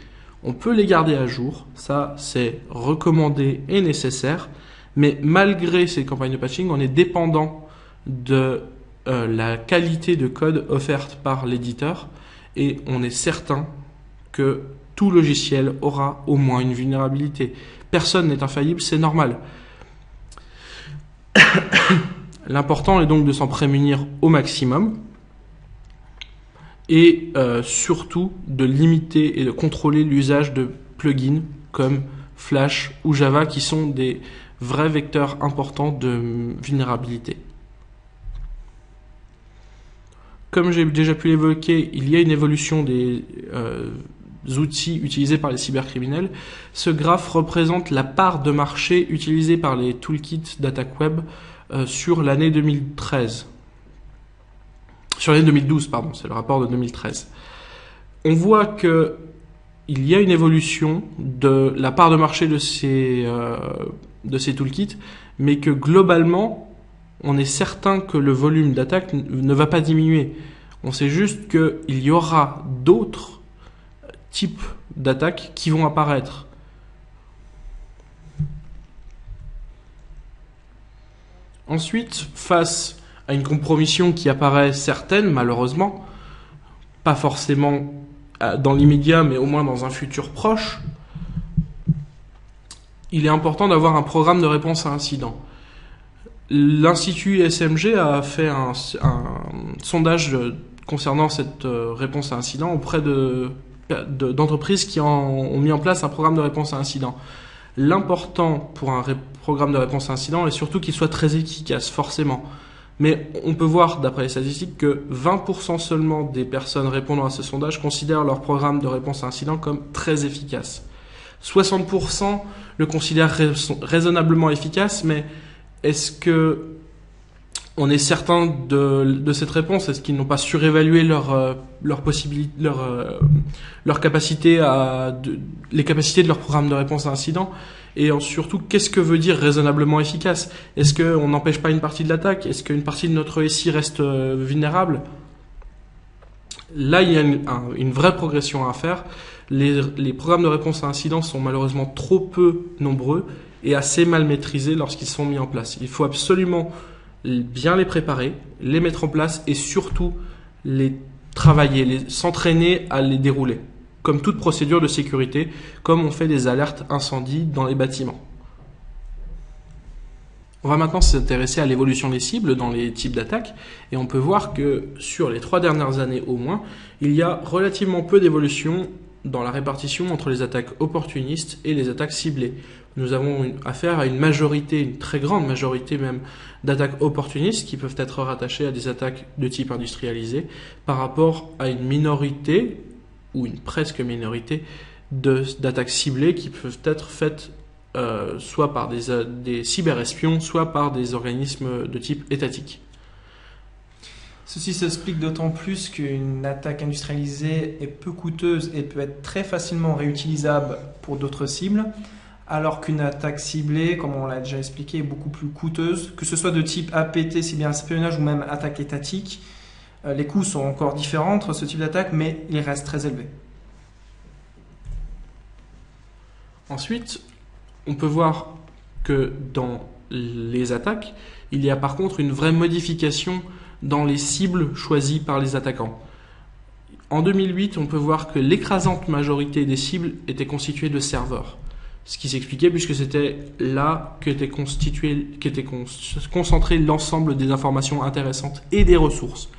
On peut les garder à jour, ça c'est recommandé et nécessaire. Mais malgré ces campagnes de patching, on est dépendant de la qualité de code offerte par l'éditeur. Et on est certain que tout logiciel aura au moins une vulnérabilité. Personne n'est infaillible, c'est normal. L'important est donc de s'en prémunir au maximum et surtout de limiter et de contrôler l'usage de plugins comme Flash ou Java qui sont des vrais vecteurs importants de vulnérabilité. Comme j'ai déjà pu l'évoquer, il y a une évolution des outils utilisés par les cybercriminels. Ce graphe représente la part de marché utilisée par les toolkits d'attaque web sur l'année 2013. Sur l'année 2012, pardon, c'est le rapport de 2013. On voit que il y a une évolution de la part de marché de ces toolkits, mais que globalement, on est certain que le volume d'attaque ne va pas diminuer. On sait juste qu'il y aura d'autres types d'attaques qui vont apparaître. Ensuite, face à une compromission qui apparaît certaine, malheureusement, pas forcément dans l'immédiat, mais au moins dans un futur proche, il est important d'avoir un programme de réponse à incident. L'Institut SMG a fait un sondage concernant cette réponse à incident auprès d'entreprises qui ont mis en place un programme de réponse à incident. L'important pour un programme de réponse à incident est surtout qu'il soit très efficace, forcément. Mais on peut voir, d'après les statistiques, que 20% seulement des personnes répondant à ce sondage considèrent leur programme de réponse à incident comme très efficace. 60% le considèrent raisonnablement efficace, mais est-ce que on est certain de cette réponse? Est-ce qu'ils n'ont pas surévalué leur capacité les capacités de leur programme de réponse à incident? Et surtout, qu'est-ce que veut dire raisonnablement efficace? Est-ce qu'on n'empêche pas une partie de l'attaque? Est-ce qu'une partie de notre SI reste vulnérable? Là, il y a une vraie progression à faire. Les programmes de réponse à incident sont malheureusement trop peu nombreux et assez mal maîtrisés lorsqu'ils sont mis en place. Il faut absolument bien les préparer, les mettre en place et surtout les travailler, s'entraîner à les dérouler. Comme toute procédure de sécurité, comme on fait des alertes incendie dans les bâtiments. On va maintenant s'intéresser à l'évolution des cibles dans les types d'attaques et on peut voir que sur les 3 dernières années au moins, il y a relativement peu d'évolution dans la répartition entre les attaques opportunistes et les attaques ciblées. Nous avons affaire à une majorité, une très grande majorité même, d'attaques opportunistes qui peuvent être rattachées à des attaques de type industrialisé par rapport à une minorité ou une presque minorité d'attaques ciblées qui peuvent être faites soit par des cyberespions, soit par des organismes de type étatique. Ceci s'explique d'autant plus qu'une attaque industrialisée est peu coûteuse et peut être très facilement réutilisable pour d'autres cibles, alors qu'une attaque ciblée, comme on l'a déjà expliqué, est beaucoup plus coûteuse, que ce soit de type APT, cyberespionnage ou même attaque étatique. Les coûts sont encore différents entre ce type d'attaque, mais ils restent très élevés. Ensuite, on peut voir que dans les attaques, il y a par contre une vraie modification dans les cibles choisies par les attaquants. En 2008, on peut voir que l'écrasante majorité des cibles étaient constituées de serveurs. Ce qui s'expliquait puisque c'était là qu'était concentré l'ensemble des informations intéressantes et des ressources.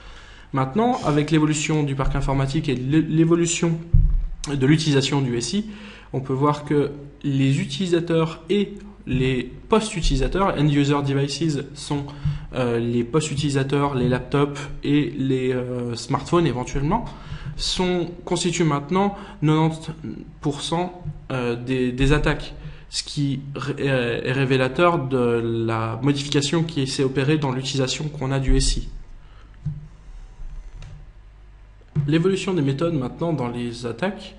Maintenant, avec l'évolution du parc informatique et l'évolution de l'utilisation du SI, on peut voir que les utilisateurs et les post-utilisateurs, end-user devices, sont les post-utilisateurs, les laptops et les smartphones éventuellement, constituent maintenant 90% des attaques, ce qui est révélateur de la modification qui s'est opérée dans l'utilisation qu'on a du SI. L'évolution des méthodes maintenant dans les attaques,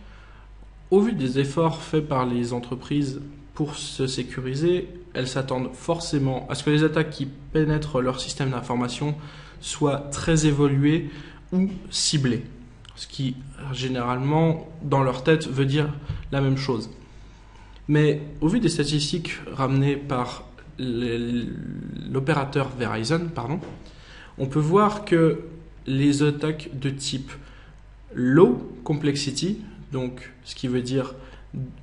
au vu des efforts faits par les entreprises pour se sécuriser, elles s'attendent forcément à ce que les attaques qui pénètrent leur système d'information soient très évoluées ou ciblées. Ce qui, généralement, dans leur tête, veut dire la même chose. Mais au vu des statistiques ramenées par l'opérateur Verizon, on peut voir que les attaques de type low complexity, donc ce qui veut dire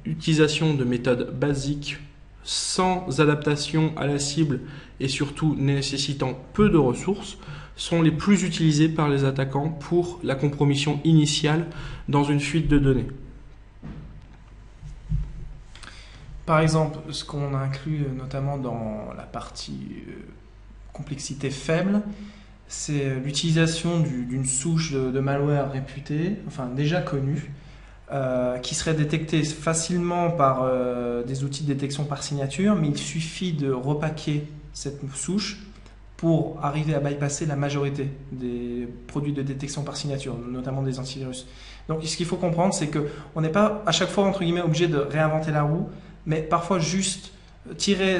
utilisation de méthodes basiques sans adaptation à la cible et surtout nécessitant peu de ressources, sont les plus utilisées par les attaquants pour la compromission initiale dans une fuite de données. Par exemple, ce qu'on inclut notamment dans la partie complexité faible, c'est l'utilisation d'une souche de malware réputée, enfin déjà connue, qui serait détectée facilement par des outils de détection par signature, mais il suffit de repacker cette souche pour arriver à bypasser la majorité des produits de détection par signature, notamment des antivirus. Donc ce qu'il faut comprendre, c'est qu'on n'est pas à chaque fois entre guillemets obligé de réinventer la roue, mais parfois juste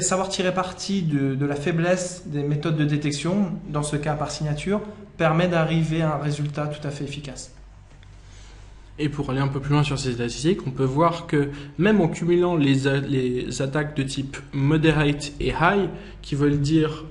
savoir tirer parti de la faiblesse des méthodes de détection, dans ce cas par signature, permet d'arriver à un résultat tout à fait efficace. Et pour aller un peu plus loin sur ces statistiques, on peut voir que même en cumulant les attaques de type moderate et high, qui veulent dire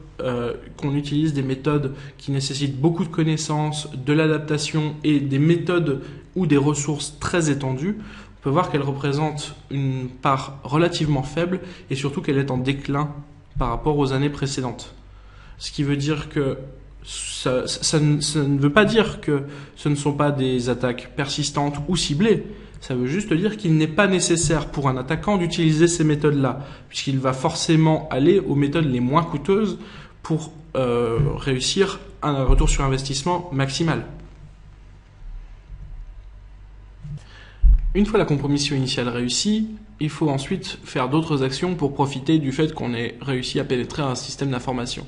qu'on utilise des méthodes qui nécessitent beaucoup de connaissances, de l'adaptation et des méthodes ou des ressources très étendues, on peut voir qu'elle représente une part relativement faible et surtout qu'elle est en déclin par rapport aux années précédentes. Ce qui veut dire que ça ne veut pas dire que ce ne sont pas des attaques persistantes ou ciblées. Ça veut juste dire qu'il n'est pas nécessaire pour un attaquant d'utiliser ces méthodes-là, puisqu'il va forcément aller aux méthodes les moins coûteuses pour réussir un retour sur investissement maximal. Une fois la compromission initiale réussie, il faut ensuite faire d'autres actions pour profiter du fait qu'on ait réussi à pénétrer un système d'information.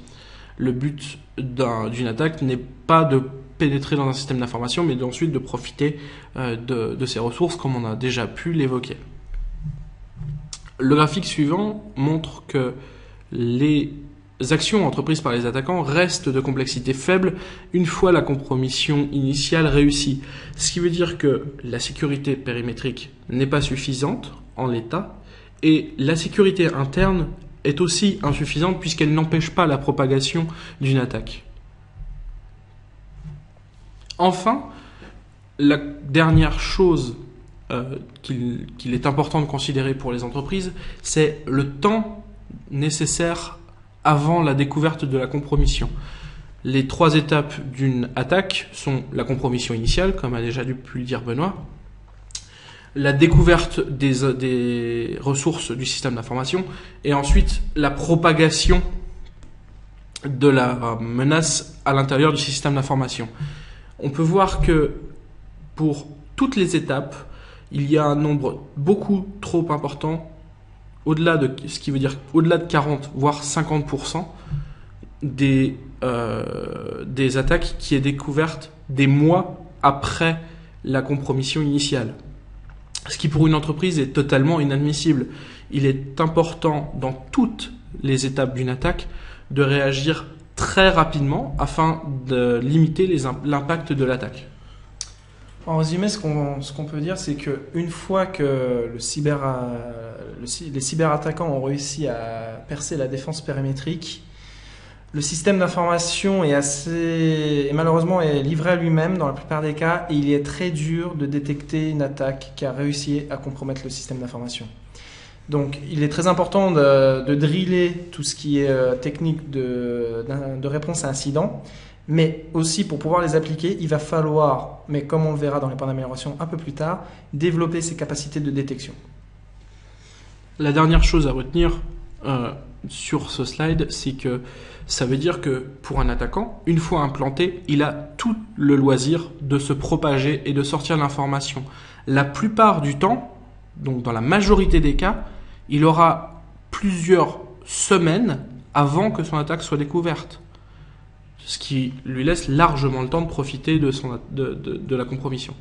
Le but d'une attaque n'est pas de pénétrer dans un système d'information, mais ensuite de profiter de ses ressources, comme on a déjà pu l'évoquer. Le graphique suivant montre que les actions entreprises par les attaquants restent de complexité faible une fois la compromission initiale réussie. Ce qui veut dire que la sécurité périmétrique n'est pas suffisante en l'état, et la sécurité interne est aussi insuffisante puisqu'elle n'empêche pas la propagation d'une attaque. Enfin, la dernière chose qu'il est important de considérer pour les entreprises, c'est le temps nécessaire avant la découverte de la compromission. Les 3 étapes d'une attaque sont la compromission initiale, comme a déjà pu le dire Benoît, la découverte des ressources du système d'information et ensuite la propagation de la menace à l'intérieur du système d'information. On peut voir que pour toutes les étapes, il y a un nombre beaucoup trop important, au-delà de ce qui veut dire au-delà de 40 voire 50% des attaques qui est découverte des mois après la compromission initiale. Ce qui pour une entreprise est totalement inadmissible. Il est important dans toutes les étapes d'une attaque de réagir très rapidement afin de limiter l'impact de l'attaque. En résumé, ce qu'on peut dire, c'est qu'une fois que les cyberattaquants ont réussi à percer la défense périmétrique, le système d'information est malheureusement livré à lui-même dans la plupart des cas, et il est très dur de détecter une attaque qui a réussi à compromettre le système d'information. Donc il est très important de driller tout ce qui est technique de réponse à incident, mais aussi pour pouvoir les appliquer, il va falloir, mais comme on le verra dans les points d'amélioration un peu plus tard, développer ses capacités de détection. La dernière chose à retenir sur ce slide, c'est que ça veut dire que pour un attaquant, une fois implanté, il a tout le loisir de se propager et de sortir l'information. La plupart du temps, donc dans la majorité des cas, il aura plusieurs semaines avant que son attaque soit découverte. Ce qui lui laisse largement le temps de profiter de la compromission.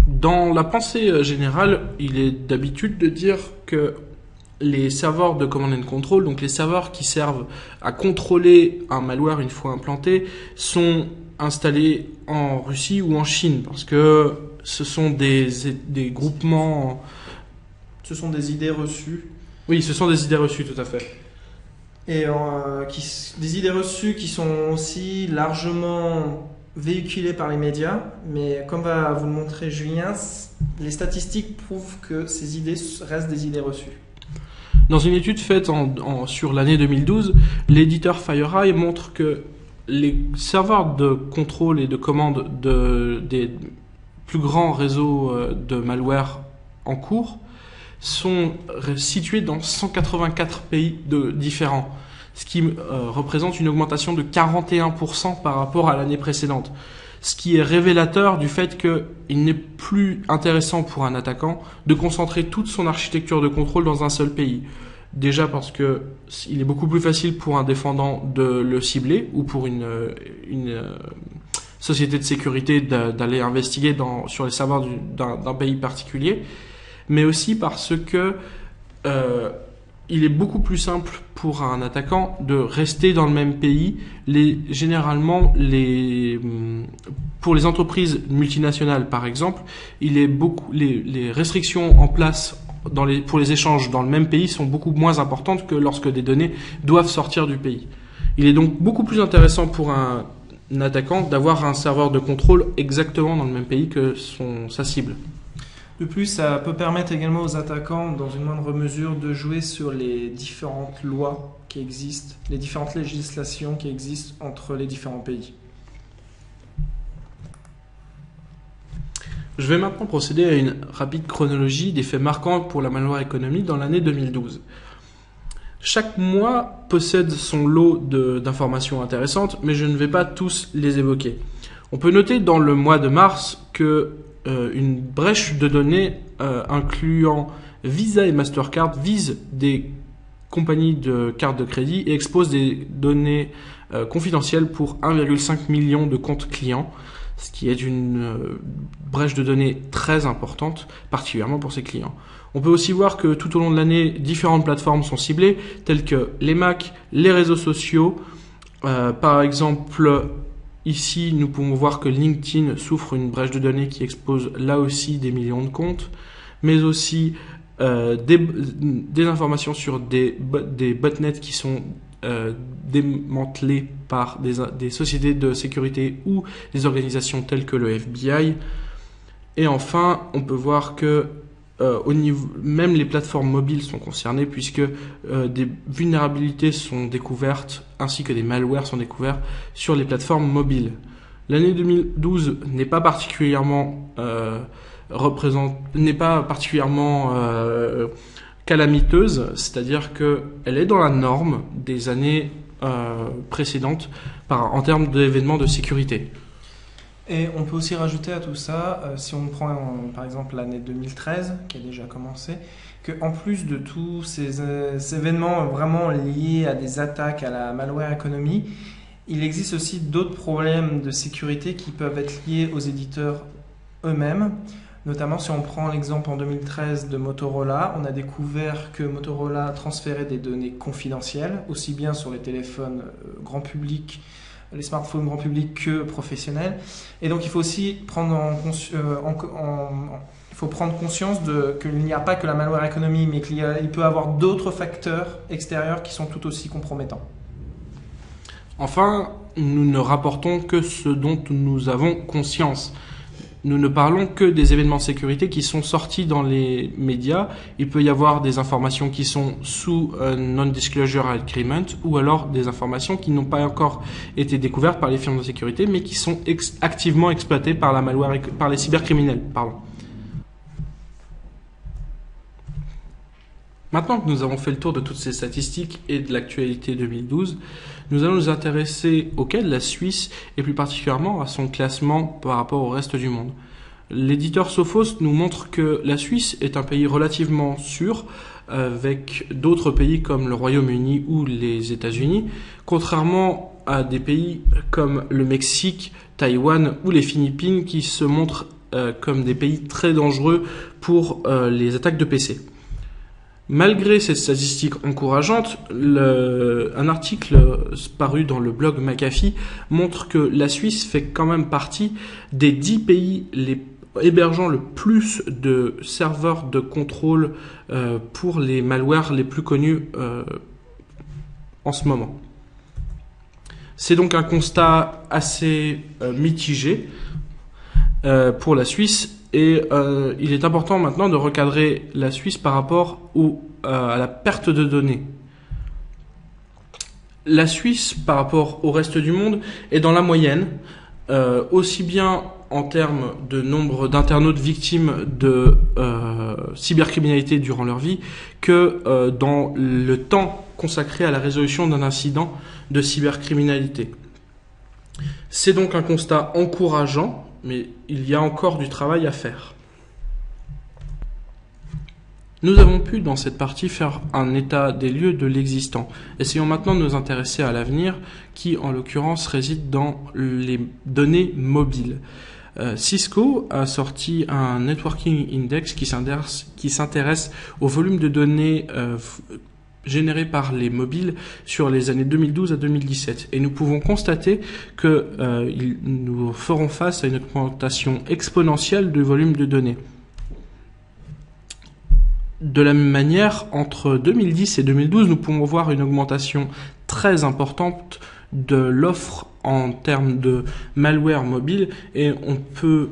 Dans la pensée générale, il est d'habitude de dire que les serveurs de command and control, donc les serveurs qui servent à contrôler un malware une fois implanté, sont installés en Russie ou en Chine, parce que ce sont des groupements... Ce sont des idées reçues. Oui, ce sont des idées reçues, tout à fait. Et des idées reçues qui sont aussi largement véhiculées par les médias, mais comme va vous le montrer Julien, les statistiques prouvent que ces idées restent des idées reçues. Dans une étude faite sur l'année 2012, l'éditeur FireEye montre que les serveurs de contrôle et de commande des plus grands réseaux de malware en cours sont situés dans 184 pays différents, ce qui représente une augmentation de 41% par rapport à l'année précédente. Ce qui est révélateur du fait qu'il n'est plus intéressant pour un attaquant de concentrer toute son architecture de contrôle dans un seul pays. Déjà parce que il est beaucoup plus facile pour un défendant de le cibler ou pour une société de sécurité d'aller investiguer sur les serveurs d'un pays particulier, mais aussi parce que il est beaucoup plus simple pour un attaquant de rester dans le même pays. Généralement, pour les entreprises multinationales, par exemple, les restrictions en place pour les échanges dans le même pays sont beaucoup moins importantes que lorsque des données doivent sortir du pays. Il est donc beaucoup plus intéressant pour un attaquant d'avoir un serveur de contrôle exactement dans le même pays que sa cible. De plus, ça peut permettre également aux attaquants, dans une moindre mesure, de jouer sur les différentes lois qui existent, les différentes législations qui existent entre les différents pays. Je vais maintenant procéder à une rapide chronologie des faits marquants pour la malware economy dans l'année 2012. Chaque mois possède son lot d'informations intéressantes, mais je ne vais pas tous les évoquer. On peut noter dans le mois de mars que une brèche de données incluant Visa et Mastercard vise des compagnies de cartes de crédit et expose des données confidentielles pour 1,5 million de comptes clients, ce qui est une brèche de données très importante, particulièrement pour ces clients. On peut aussi voir que tout au long de l'année, différentes plateformes sont ciblées, telles que les Mac, les réseaux sociaux. Par exemple, ici, nous pouvons voir que LinkedIn souffre une brèche de données qui expose là aussi des millions de comptes, mais aussi des informations sur des botnets qui sont démantelés par des sociétés de sécurité ou des organisations telles que le FBI. Et enfin, on peut voir que même les plateformes mobiles sont concernées puisque des vulnérabilités sont découvertes ainsi que des malwares sont découverts sur les plateformes mobiles. L'année 2012 n'est pas particulièrement calamiteuse, c'est-à-dire qu'elle est dans la norme des années précédentes en termes d'événements de sécurité. Et on peut aussi rajouter à tout ça, si on prend par exemple l'année 2013, qui a déjà commencé, qu'en plus de tous ces événements vraiment liés à des attaques à la malware economy, il existe aussi d'autres problèmes de sécurité qui peuvent être liés aux éditeurs eux-mêmes. Notamment si on prend l'exemple en 2013 de Motorola, on a découvert que Motorola transférait des données confidentielles, aussi bien sur les téléphones grand public, les smartphones grand public que professionnels. Et donc il faut aussi prendre conscience qu'il n'y a pas que la malware economy, mais qu'il peut y avoir d'autres facteurs extérieurs qui sont tout aussi compromettants. Enfin, nous ne rapportons que ce dont nous avons conscience. Nous ne parlons que des événements de sécurité qui sont sortis dans les médias. Il peut y avoir des informations qui sont sous non-disclosure agreement ou alors des informations qui n'ont pas encore été découvertes par les firmes de sécurité mais qui sont activement exploitées par la malware, par les cybercriminels. Maintenant que nous avons fait le tour de toutes ces statistiques et de l'actualité 2012, nous allons nous intéresser au cas de la Suisse et plus particulièrement à son classement par rapport au reste du monde. L'éditeur Sophos nous montre que la Suisse est un pays relativement sûr avec d'autres pays comme le Royaume-Uni ou les États-Unis, contrairement à des pays comme le Mexique, Taïwan ou les Philippines qui se montrent comme des pays très dangereux pour les attaques de PC. Malgré ces statistiques encourageantes, un article paru dans le blog McAfee montre que la Suisse fait quand même partie des 10 pays hébergeant le plus de serveurs de contrôle pour les malwares les plus connus en ce moment. C'est donc un constat assez mitigé pour la Suisse. Et il est important maintenant de recadrer la Suisse par rapport à la perte de données. La Suisse, par rapport au reste du monde, est dans la moyenne, aussi bien en termes de nombre d'internautes victimes de cybercriminalité durant leur vie que dans le temps consacré à la résolution d'un incident de cybercriminalité. C'est donc un constat encourageant, mais il y a encore du travail à faire. Nous avons pu, dans cette partie, faire un état des lieux de l'existant. Essayons maintenant de nous intéresser à l'avenir, qui, en l'occurrence, réside dans les données mobiles. Cisco a sorti un Networking Index qui s'intéresse au volume de données générées par les mobiles sur les années 2012 à 2017. Et nous pouvons constater que nous ferons face à une augmentation exponentielle du volume de données. De la même manière, entre 2010 et 2012, nous pouvons voir une augmentation très importante de l'offre en termes de malware mobile et on peut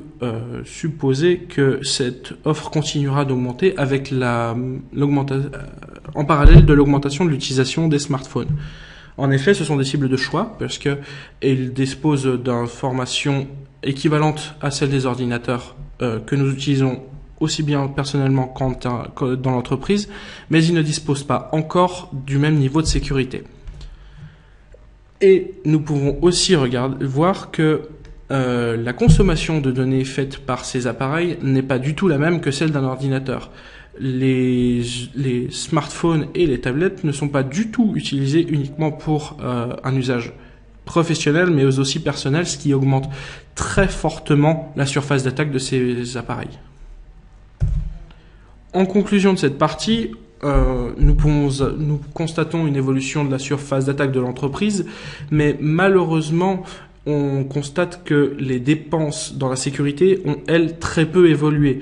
supposer que cette offre continuera d'augmenter avec en parallèle de l'augmentation de l'utilisation des smartphones. En effet, ce sont des cibles de choix parce qu'ils disposent d'informations équivalentes à celles des ordinateurs que nous utilisons aussi bien personnellement que dans l'entreprise, mais ils ne disposent pas encore du même niveau de sécurité. Et nous pouvons aussi voir que la consommation de données faite par ces appareils n'est pas du tout la même que celle d'un ordinateur. Les smartphones et les tablettes ne sont pas du tout utilisés uniquement pour un usage professionnel, mais aussi personnel, ce qui augmente très fortement la surface d'attaque de ces appareils. En conclusion de cette partie, nous constatons une évolution de la surface d'attaque de l'entreprise, mais malheureusement, on constate que les dépenses dans la sécurité ont, elles, très peu évolué.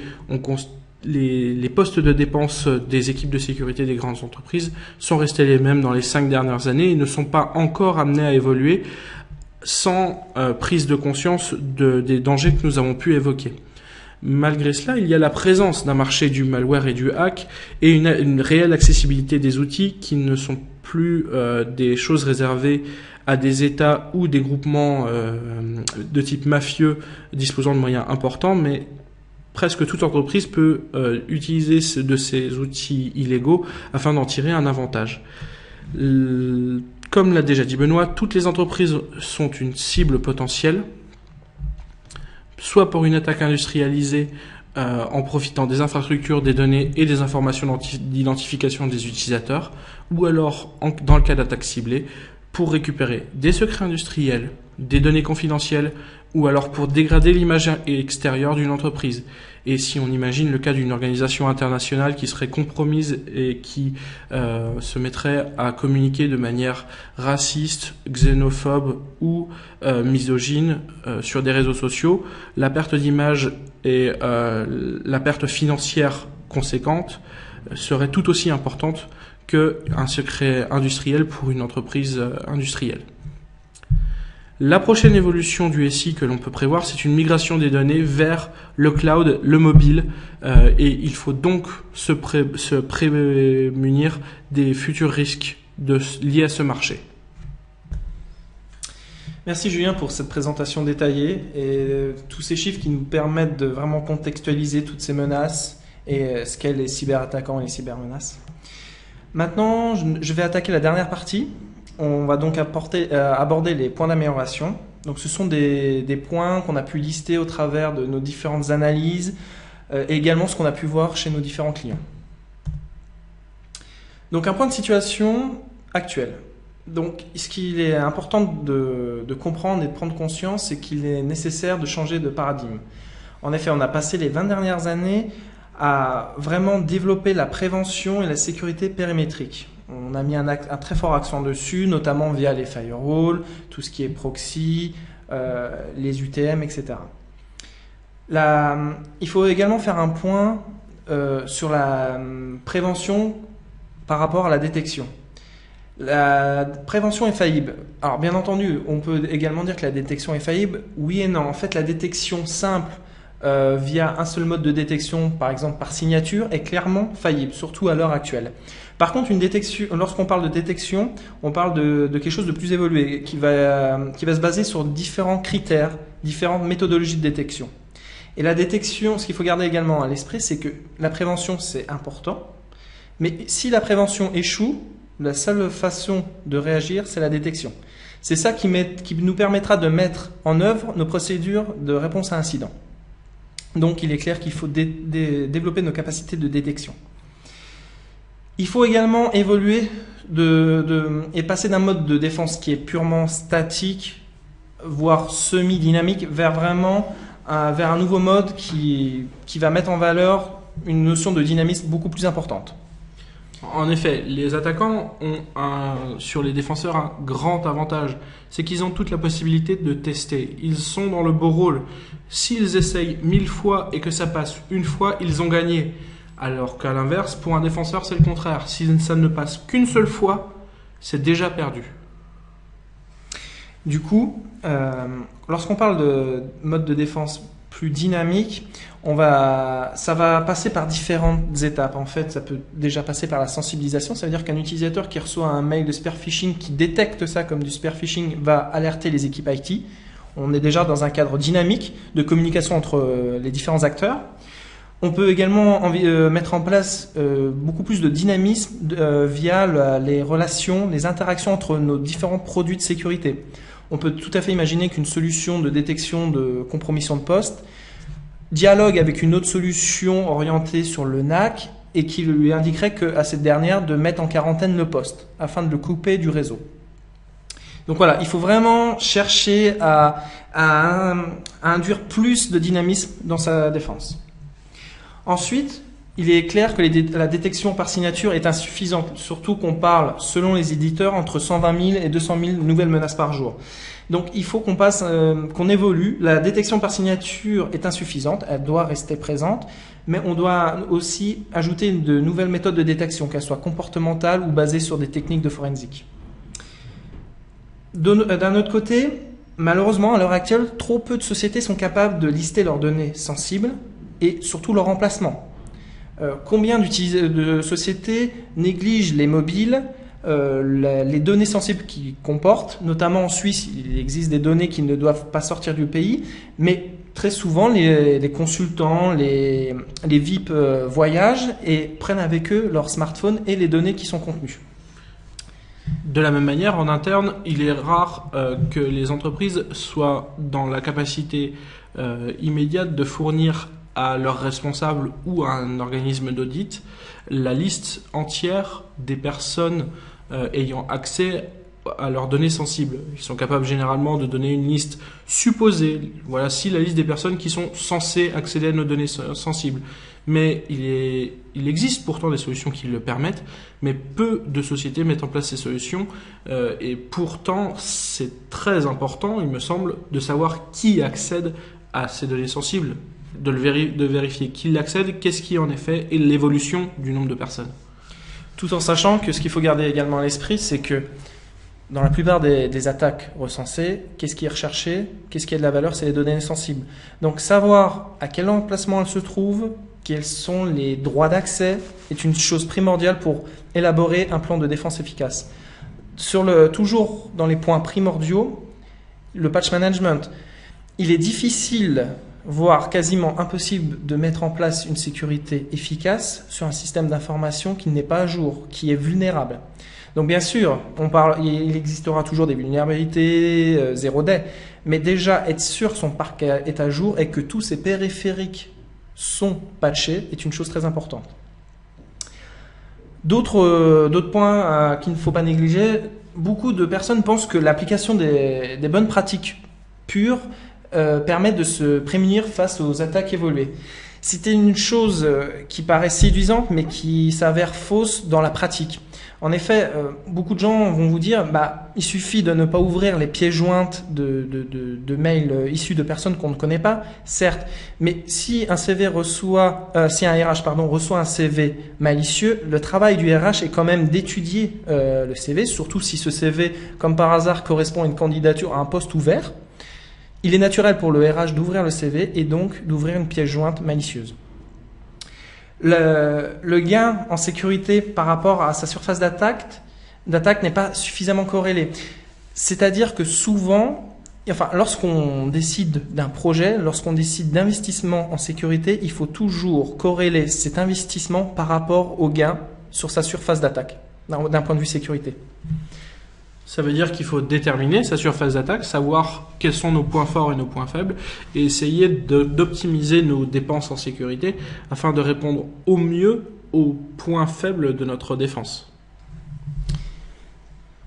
Les postes de dépenses des équipes de sécurité des grandes entreprises sont restés les mêmes dans les 5 dernières années et ne sont pas encore amenés à évoluer sans prise de conscience des dangers que nous avons pu évoquer. Malgré cela, il y a la présence d'un marché du malware et du hack et une réelle accessibilité des outils qui ne sont plus des choses réservées à des États ou des groupements de type mafieux disposant de moyens importants, mais presque toute entreprise peut utiliser de ces outils illégaux afin d'en tirer un avantage. Comme l'a déjà dit Benoît, toutes les entreprises sont une cible potentielle, soit pour une attaque industrialisée en profitant des infrastructures, des données et des informations d'identification des utilisateurs, ou alors, dans le cas d'attaques ciblées, pour récupérer des secrets industriels, des données confidentielles, ou alors pour dégrader l'image extérieure d'une entreprise. Et si on imagine le cas d'une organisation internationale qui serait compromise et qui se mettrait à communiquer de manière raciste, xénophobe ou misogyne sur des réseaux sociaux, la perte d'image et la perte financière conséquente serait tout aussi importante qu'un secret industriel pour une entreprise industrielle. La prochaine évolution du SI que l'on peut prévoir, c'est une migration des données vers le cloud, le mobile, et il faut donc se prémunir des futurs risques liés à ce marché. Merci Julien pour cette présentation détaillée et tous ces chiffres qui nous permettent de vraiment contextualiser toutes ces menaces et ce qu'est les cyberattaquants et les cybermenaces. Maintenant, je vais attaquer la dernière partie. On va donc aborder les points d'amélioration. Donc, ce sont des points qu'on a pu lister au travers de nos différentes analyses et également ce qu'on a pu voir chez nos différents clients. Donc, un point de situation actuel. Donc, ce qu'il est important de comprendre et de prendre conscience, c'est qu'il est nécessaire de changer de paradigme. En effet, on a passé les 20 dernières années à vraiment développer la prévention et la sécurité périmétrique. On a mis un très fort accent dessus, notamment via les firewalls, tout ce qui est proxy, les UTM, etc. Il faut également faire un point sur la prévention par rapport à la détection. La prévention est faillible. Alors bien entendu, on peut également dire que la détection est faillible. Oui et non. En fait, la détection simple via un seul mode de détection, par exemple par signature, est clairement faillible, surtout à l'heure actuelle. Par contre, une détection, lorsqu'on parle de détection, on parle de quelque chose de plus évolué, qui va se baser sur différents critères, différentes méthodologies de détection. Et la détection, ce qu'il faut garder également à l'esprit, c'est que la prévention, c'est important, mais si la prévention échoue, la seule façon de réagir, c'est la détection. C'est ça qui nous permettra de mettre en œuvre nos procédures de réponse à incident. Donc, il est clair qu'il faut développer nos capacités de détection. Il faut également évoluer et passer d'un mode de défense qui est purement statique, voire semi-dynamique, vers vraiment vers un nouveau mode qui va mettre en valeur une notion de dynamisme beaucoup plus importante. En effet, les attaquants ont sur les défenseurs un grand avantage, c'est qu'ils ont toute la possibilité de tester. Ils sont dans le beau rôle. S'ils essayent 1000 fois et que ça passe une fois, ils ont gagné. Alors qu'à l'inverse, pour un défenseur, c'est le contraire. Si ça ne passe qu'une seule fois, c'est déjà perdu. Du coup, lorsqu'on parle de mode de défense plus dynamique, ça va passer par différentes étapes. En fait, ça peut déjà passer par la sensibilisation. Ça veut dire qu'un utilisateur qui reçoit un mail de spearphishing, qui détecte ça comme du spearphishing, va alerter les équipes IT. On est déjà dans un cadre dynamique de communication entre les différents acteurs. On peut également mettre en place beaucoup plus de dynamisme via les relations, les interactions entre nos différents produits de sécurité. On peut tout à fait imaginer qu'une solution de détection de compromission de poste dialogue avec une autre solution orientée sur le NAC et qui lui indiquerait à cette dernière de mettre en quarantaine le poste afin de le couper du réseau. Donc voilà, il faut vraiment chercher à induire plus de dynamisme dans sa défense. Ensuite, il est clair que la détection par signature est insuffisante, surtout qu'on parle, selon les éditeurs, entre 120 000 et 200 000 nouvelles menaces par jour. Donc il faut qu'on évolue. La détection par signature est insuffisante, elle doit rester présente, mais on doit aussi ajouter de nouvelles méthodes de détection, qu'elles soient comportementales ou basées sur des techniques de forensique. D'un autre côté, malheureusement, à l'heure actuelle, trop peu de sociétés sont capables de lister leurs données sensibles et surtout leur emplacement. Combien de sociétés négligent les mobiles, les données sensibles qu'ils comportent, notamment en Suisse, il existe des données qui ne doivent pas sortir du pays, mais très souvent les consultants, les VIP voyagent et prennent avec eux leur smartphone et les données qui sont contenues. De la même manière, en interne, il est rare que les entreprises soient dans la capacité immédiate de fournir à leurs responsables ou à un organisme d'audit la liste entière des personnes ayant accès à leurs données sensibles. Ils sont capables généralement de donner une liste supposée. Voici la liste des personnes qui sont censées accéder à nos données sensibles. Mais il existe pourtant des solutions qui le permettent, mais peu de sociétés mettent en place ces solutions. Et pourtant, c'est très important, il me semble, de savoir qui accède à ces données sensibles, de vérifier qui l'accède, qu'est-ce qui en est fait et l'évolution du nombre de personnes. Tout en sachant que ce qu'il faut garder également à l'esprit, c'est que dans la plupart des attaques recensées, qu'est-ce qui est recherché, qu'est-ce qui a de la valeur, c'est les données sensibles. Donc savoir à quel emplacement elles se trouvent, quels sont les droits d'accès, est une chose primordiale pour élaborer un plan de défense efficace. Toujours dans les points primordiaux, le patch management, il est difficile, voire quasiment impossible de mettre en place une sécurité efficace sur un système d'information qui n'est pas à jour, qui est vulnérable. Donc bien sûr, il existera toujours des vulnérabilités, 0 day, mais déjà être sûr que son parc est à jour et que tous ses périphériques sont patchés est une chose très importante. D'autres points qu'il ne faut pas négliger, beaucoup de personnes pensent que l'application des bonnes pratiques pures permet de se prémunir face aux attaques évoluées. C'était une chose qui paraît séduisante mais qui s'avère fausse dans la pratique. En effet, beaucoup de gens vont vous dire il suffit de ne pas ouvrir les pièces jointes de mails issus de personnes qu'on ne connaît pas, certes, mais si un RH reçoit un CV malicieux, le travail du RH est quand même d'étudier le CV, surtout si ce CV, comme par hasard, correspond à une candidature à un poste ouvert. Il est naturel pour le RH d'ouvrir le CV et donc d'ouvrir une pièce jointe malicieuse. Le gain en sécurité par rapport à sa surface d'attaque n'est pas suffisamment corrélé. C'est-à-dire que souvent, lorsqu'on décide d'un projet, lorsqu'on décide d'investissement en sécurité, il faut toujours corréler cet investissement par rapport au gain sur sa surface d'attaque, d'un point de vue sécurité. Ça veut dire qu'il faut déterminer sa surface d'attaque, savoir quels sont nos points forts et nos points faibles, et essayer d'optimiser nos dépenses en sécurité afin de répondre au mieux aux points faibles de notre défense.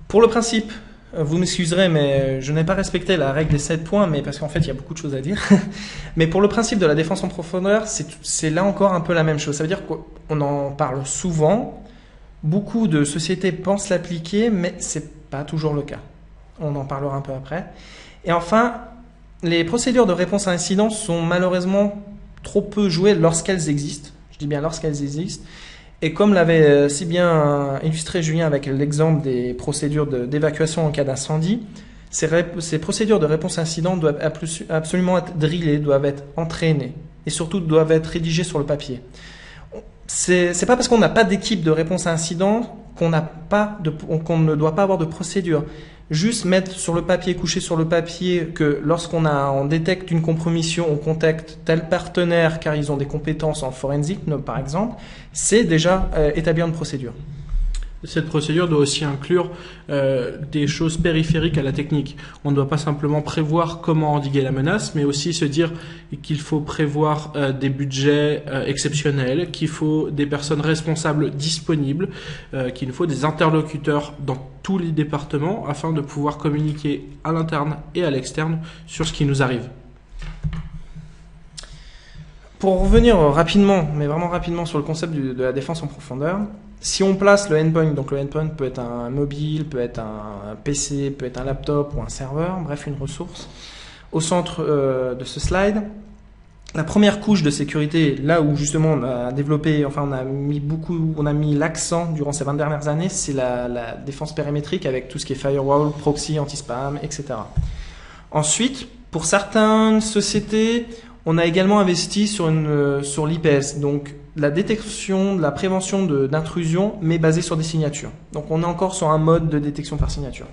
Pour le principe Vous m'excuserez, mais je n'ai pas respecté la règle des 7 points, mais parce qu'en fait, il y a beaucoup de choses à dire. Mais pour le principe de la défense en profondeur, c'est là encore un peu la même chose. Ça veut dire qu'on en parle souvent, beaucoup de sociétés pensent l'appliquer, mais c'est pas toujours le cas. On en parlera un peu après. Et enfin, les procédures de réponse à incident sont malheureusement trop peu jouées lorsqu'elles existent. Je dis bien lorsqu'elles existent. Et comme l'avait si bien illustré Julien avec l'exemple des procédures d'évacuation en cas d'incendie, ces procédures de réponse à incident doivent absolument être drillées, doivent être entraînées et surtout doivent être rédigées sur le papier. C'est pas parce qu'on n'a pas d'équipe de réponse à incident qu'on ne doit pas avoir de procédure. Juste mettre sur le papier, coucher sur le papier que on détecte une compromission, on contacte tel partenaire car ils ont des compétences en forensique, par exemple, c'est déjà établir une procédure. Cette procédure doit aussi inclure des choses périphériques à la technique. On ne doit pas simplement prévoir comment endiguer la menace, mais aussi se dire qu'il faut prévoir des budgets exceptionnels, qu'il faut des personnes responsables disponibles, qu'il nous faut des interlocuteurs dans tous les départements afin de pouvoir communiquer à l'interne et à l'externe sur ce qui nous arrive. Pour revenir rapidement, mais vraiment rapidement sur le concept de la défense en profondeur, si on place le endpoint, donc le endpoint peut être un mobile, peut être un PC, peut être un laptop ou un serveur, bref une ressource, au centre de ce slide, la première couche de sécurité, là où justement on a développé, enfin on a mis l'accent durant ces 20 dernières années, c'est la défense périmétrique avec tout ce qui est firewall, proxy, anti-spam, etc. Ensuite, pour certaines sociétés, on a également investi sur l'IPS, donc la détection, la prévention d'intrusion, mais basée sur des signatures. Donc on est encore sur un mode de détection par signature.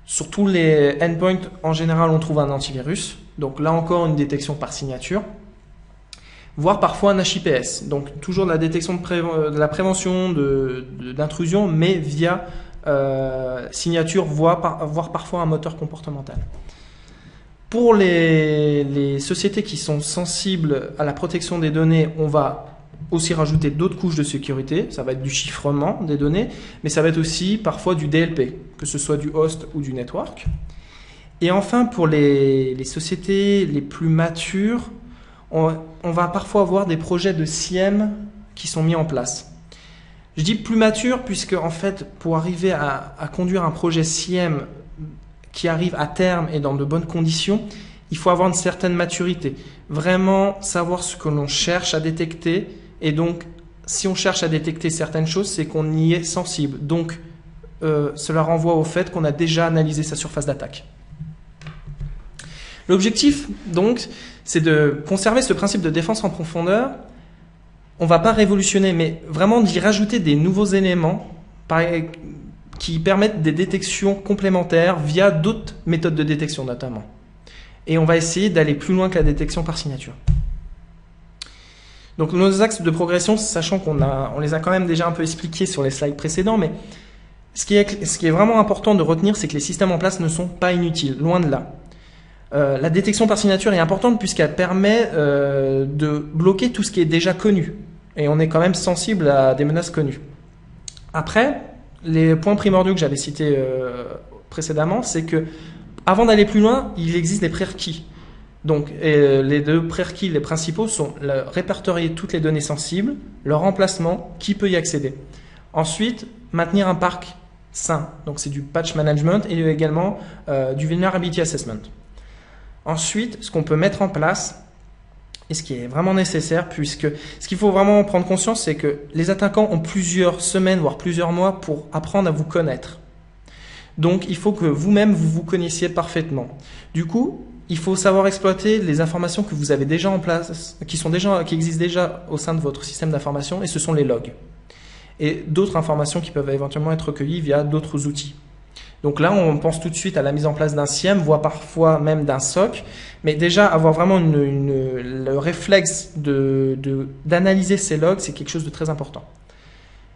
Sur tous les endpoints, en général, on trouve un antivirus. Donc là encore, une détection par signature. Voire parfois un HIPS. Donc toujours de la détection de la prévention d'intrusion, mais via signature, voire parfois un moteur comportemental. Pour les sociétés qui sont sensibles à la protection des données, on va aussi rajouter d'autres couches de sécurité. Ça va être du chiffrement des données, mais ça va être aussi parfois du DLP, que ce soit du host ou du network. Et enfin, pour les sociétés les plus matures, on va parfois avoir des projets de SIEM qui sont mis en place. Je dis plus mature puisque, en fait, pour arriver à conduire un projet SIEM qui arrive à terme et dans de bonnes conditions, il faut avoir une certaine maturité. Vraiment savoir ce que l'on cherche à détecter. Et donc, si on cherche à détecter certaines choses, c'est qu'on y est sensible. Donc, cela renvoie au fait qu'on a déjà analysé sa surface d'attaque. L'objectif, donc, c'est de conserver ce principe de défense en profondeur. On ne va pas révolutionner, mais vraiment d'y rajouter des nouveaux éléments qui permettent des détections complémentaires via d'autres méthodes de détection notamment. Et on va essayer d'aller plus loin que la détection par signature. Donc nos axes de progression, sachant on les a quand même déjà un peu expliqués sur les slides précédents, mais ce qui est vraiment important de retenir, c'est que les systèmes en place ne sont pas inutiles, loin de là. La détection par signature est importante puisqu'elle permet de bloquer tout ce qui est déjà connu. Et on est quand même sensible à des menaces connues. Après, les points primordiaux que j'avais cités précédemment, c'est que avant d'aller plus loin, il existe des prérequis. Donc, les deux prérequis, les principaux, sont répertorier toutes les données sensibles, leur emplacement, qui peut y accéder. Ensuite, maintenir un parc sain. Donc, c'est du patch management et également du vulnerability assessment. Ensuite, ce qu'on peut mettre en place, et ce qui est vraiment nécessaire, puisque ce qu'il faut vraiment prendre conscience, c'est que les attaquants ont plusieurs semaines, voire plusieurs mois pour apprendre à vous connaître. Donc, il faut que vous-même, vous vous connaissiez parfaitement. Du coup, il faut savoir exploiter les informations que vous avez déjà en place, qui existent déjà au sein de votre système d'information, et ce sont les logs. Et d'autres informations qui peuvent éventuellement être recueillies via d'autres outils. Donc là, on pense tout de suite à la mise en place d'un SIEM, voire parfois même d'un SOC. Mais déjà, avoir vraiment le réflexe d'analyser ces logs, c'est quelque chose de très important.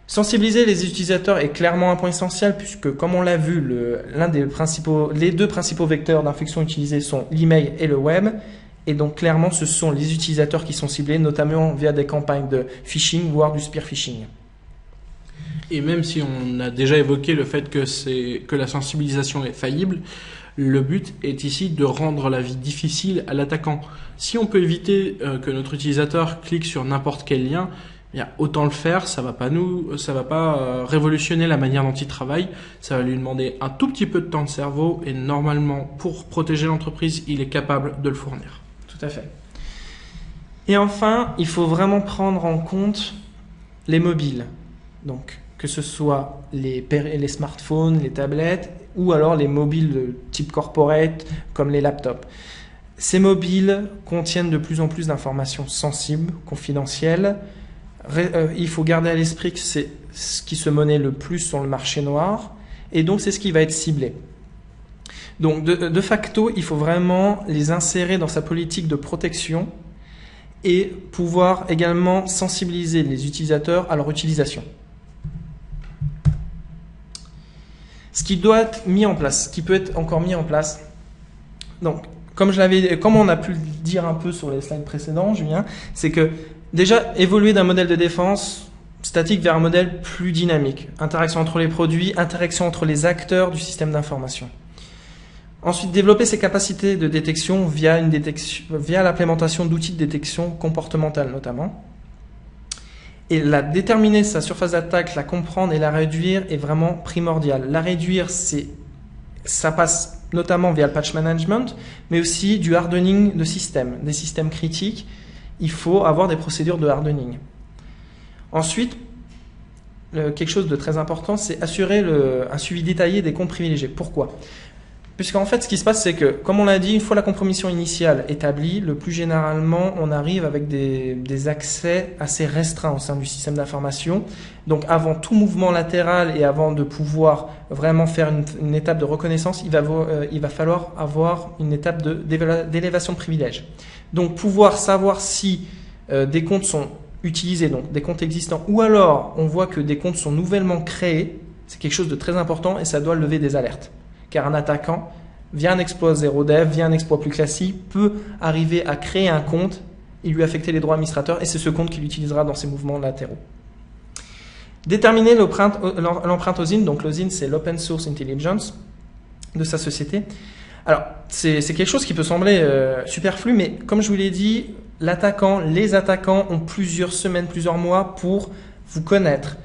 Sensibiliser les utilisateurs est clairement un point essentiel puisque, comme on l'a vu, les deux principaux vecteurs d'infection utilisés sont l'email et le web. Et donc, clairement, ce sont les utilisateurs qui sont ciblés, notamment via des campagnes de phishing, voire du spear phishing. Et même si on a déjà évoqué le fait que la sensibilisation est faillible, le but est ici de rendre la vie difficile à l'attaquant. Si on peut éviter que notre utilisateur clique sur n'importe quel lien, autant le faire. Ça va pas révolutionner la manière dont il travaille. Ça va lui demander un tout petit peu de temps de cerveau et normalement, pour protéger l'entreprise, il est capable de le fournir. Tout à fait. Et enfin, il faut vraiment prendre en compte les mobiles. Donc, que ce soit les smartphones, les tablettes, ou alors les mobiles de type corporate, comme les laptops. Ces mobiles contiennent de plus en plus d'informations sensibles, confidentielles. Il faut garder à l'esprit que c'est ce qui se monnaie le plus sur le marché noir, et donc c'est ce qui va être ciblé. Donc, de facto, il faut vraiment les insérer dans sa politique de protection et pouvoir également sensibiliser les utilisateurs à leur utilisation. Ce qui doit être mis en place, ce qui peut être encore mis en place. Donc, comme on a pu le dire un peu sur les slides précédents, Julien, c'est que déjà évoluer d'un modèle de défense statique vers un modèle plus dynamique. Interaction entre les produits, interaction entre les acteurs du système d'information. Ensuite, développer ses capacités de détection via l'implémentation d'outils de détection comportementale notamment. Et déterminer sa surface d'attaque, la comprendre et la réduire est vraiment primordial. La réduire, ça passe notamment via le patch management, mais aussi du hardening de systèmes, des systèmes critiques. Il faut avoir des procédures de hardening. Ensuite, quelque chose de très important, c'est assurer un suivi détaillé des comptes privilégiés. Pourquoi ? Puisqu'en fait, ce qui se passe, c'est que, comme on l'a dit, une fois la compromission initiale établie, le plus généralement, on arrive avec des accès assez restreints au sein du système d'information. Donc, avant tout mouvement latéral et avant de pouvoir vraiment faire une étape de reconnaissance, il va falloir avoir une étape d'élévation de privilèges. Donc, pouvoir savoir si des comptes sont utilisés, donc des comptes existants, ou alors on voit que des comptes sont nouvellement créés, c'est quelque chose de très important et ça doit lever des alertes. Car un attaquant, via un exploit 0dev, via un exploit plus classique, peut arriver à créer un compte et lui affecter les droits administrateurs, et c'est ce compte qu'il utilisera dans ses mouvements latéraux. Déterminer l'empreinte OSINT, donc l'OSINT c'est l'Open Source Intelligence de sa société. Alors, c'est quelque chose qui peut sembler superflu, mais comme je vous l'ai dit, les attaquants ont plusieurs semaines, plusieurs mois pour vous connaître.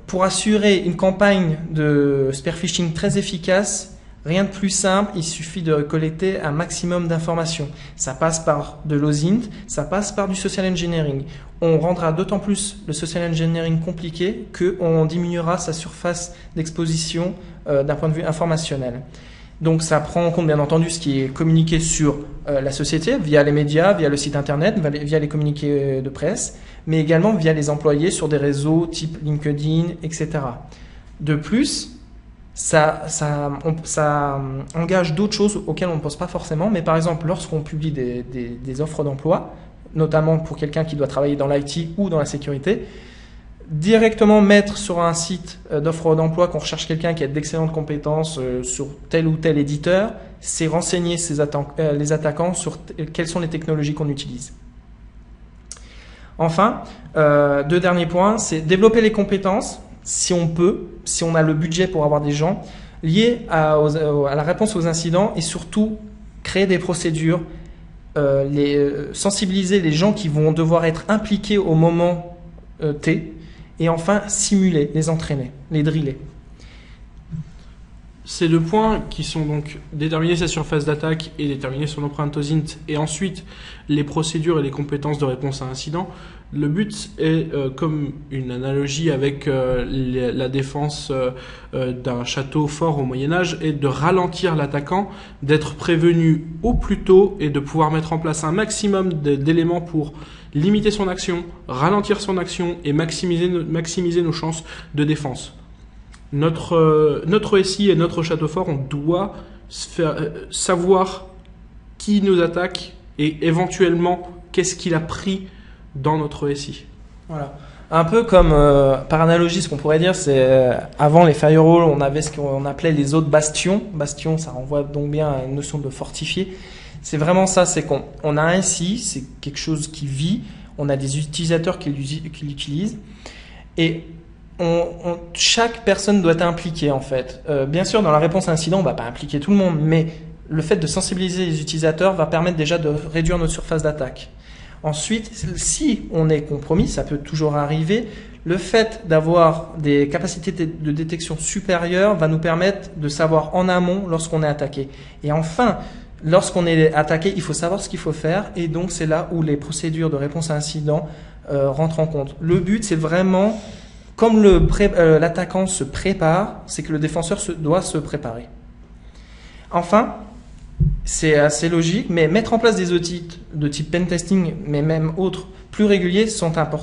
Pour assurer une campagne de spear phishing très efficace, rien de plus simple, il suffit de collecter un maximum d'informations. Ça passe par de l'OSINT, ça passe par du social engineering. On rendra d'autant plus le social engineering compliqué qu'on diminuera sa surface d'exposition d'un point de vue informationnel. Donc ça prend en compte bien entendu ce qui est communiqué sur la société via les médias, via le site internet, via les communiqués de presse, mais également via les employés sur des réseaux type LinkedIn, etc. De plus, ça engage d'autres choses auxquelles on ne pense pas forcément, mais par exemple lorsqu'on publie des offres d'emploi, notamment pour quelqu'un qui doit travailler dans l'IT ou dans la sécurité, directement mettre sur un site d'offre d'emploi qu'on recherche quelqu'un qui a d'excellentes compétences sur tel ou tel éditeur, c'est renseigner les attaquants sur quelles sont les technologies qu'on utilise. Enfin, deux derniers points, c'est développer les compétences, si on peut, si on a le budget pour avoir des gens, liés à la réponse aux incidents, et surtout créer des procédures, sensibiliser les gens qui vont devoir être impliqués au moment T, et enfin simuler, les entraîner, les driller. Ces deux points qui sont donc déterminer sa surface d'attaque et déterminer son empreinte OSINT, et ensuite les procédures et les compétences de réponse à incident, le but est, comme une analogie avec la défense d'un château fort au Moyen-Âge, est de ralentir l'attaquant, d'être prévenu au plus tôt et de pouvoir mettre en place un maximum d'éléments pour limiter son action, ralentir son action et maximiser nos chances de défense. Notre SI et notre château fort, on doit savoir qui nous attaque et éventuellement qu'est-ce qu'il a pris dans notre SI. Voilà. Un peu comme, par analogie, ce qu'on pourrait dire, c'est avant les firewalls, on avait ce qu'on appelait les autres bastions. Bastion, ça renvoie donc bien à une notion de fortifier. C'est vraiment ça, c'est qu'on a un SI, c'est quelque chose qui vit, on a des utilisateurs qui l'utilisent, et chaque personne doit être impliquée en fait. Bien sûr, dans la réponse à incident, on va pas impliquer tout le monde, mais le fait de sensibiliser les utilisateurs va permettre déjà de réduire notre surface d'attaque. Ensuite, si on est compromis, ça peut toujours arriver, le fait d'avoir des capacités de détection supérieures va nous permettre de savoir en amont lorsqu'on est attaqué. Et enfin, lorsqu'on est attaqué, il faut savoir ce qu'il faut faire, et donc c'est là où les procédures de réponse à incident rentrent en compte. Le but, c'est vraiment, comme l'attaquant se prépare, c'est que le défenseur doit se préparer. Enfin, c'est assez logique, mais mettre en place des outils de type pentesting, mais même autres, plus réguliers,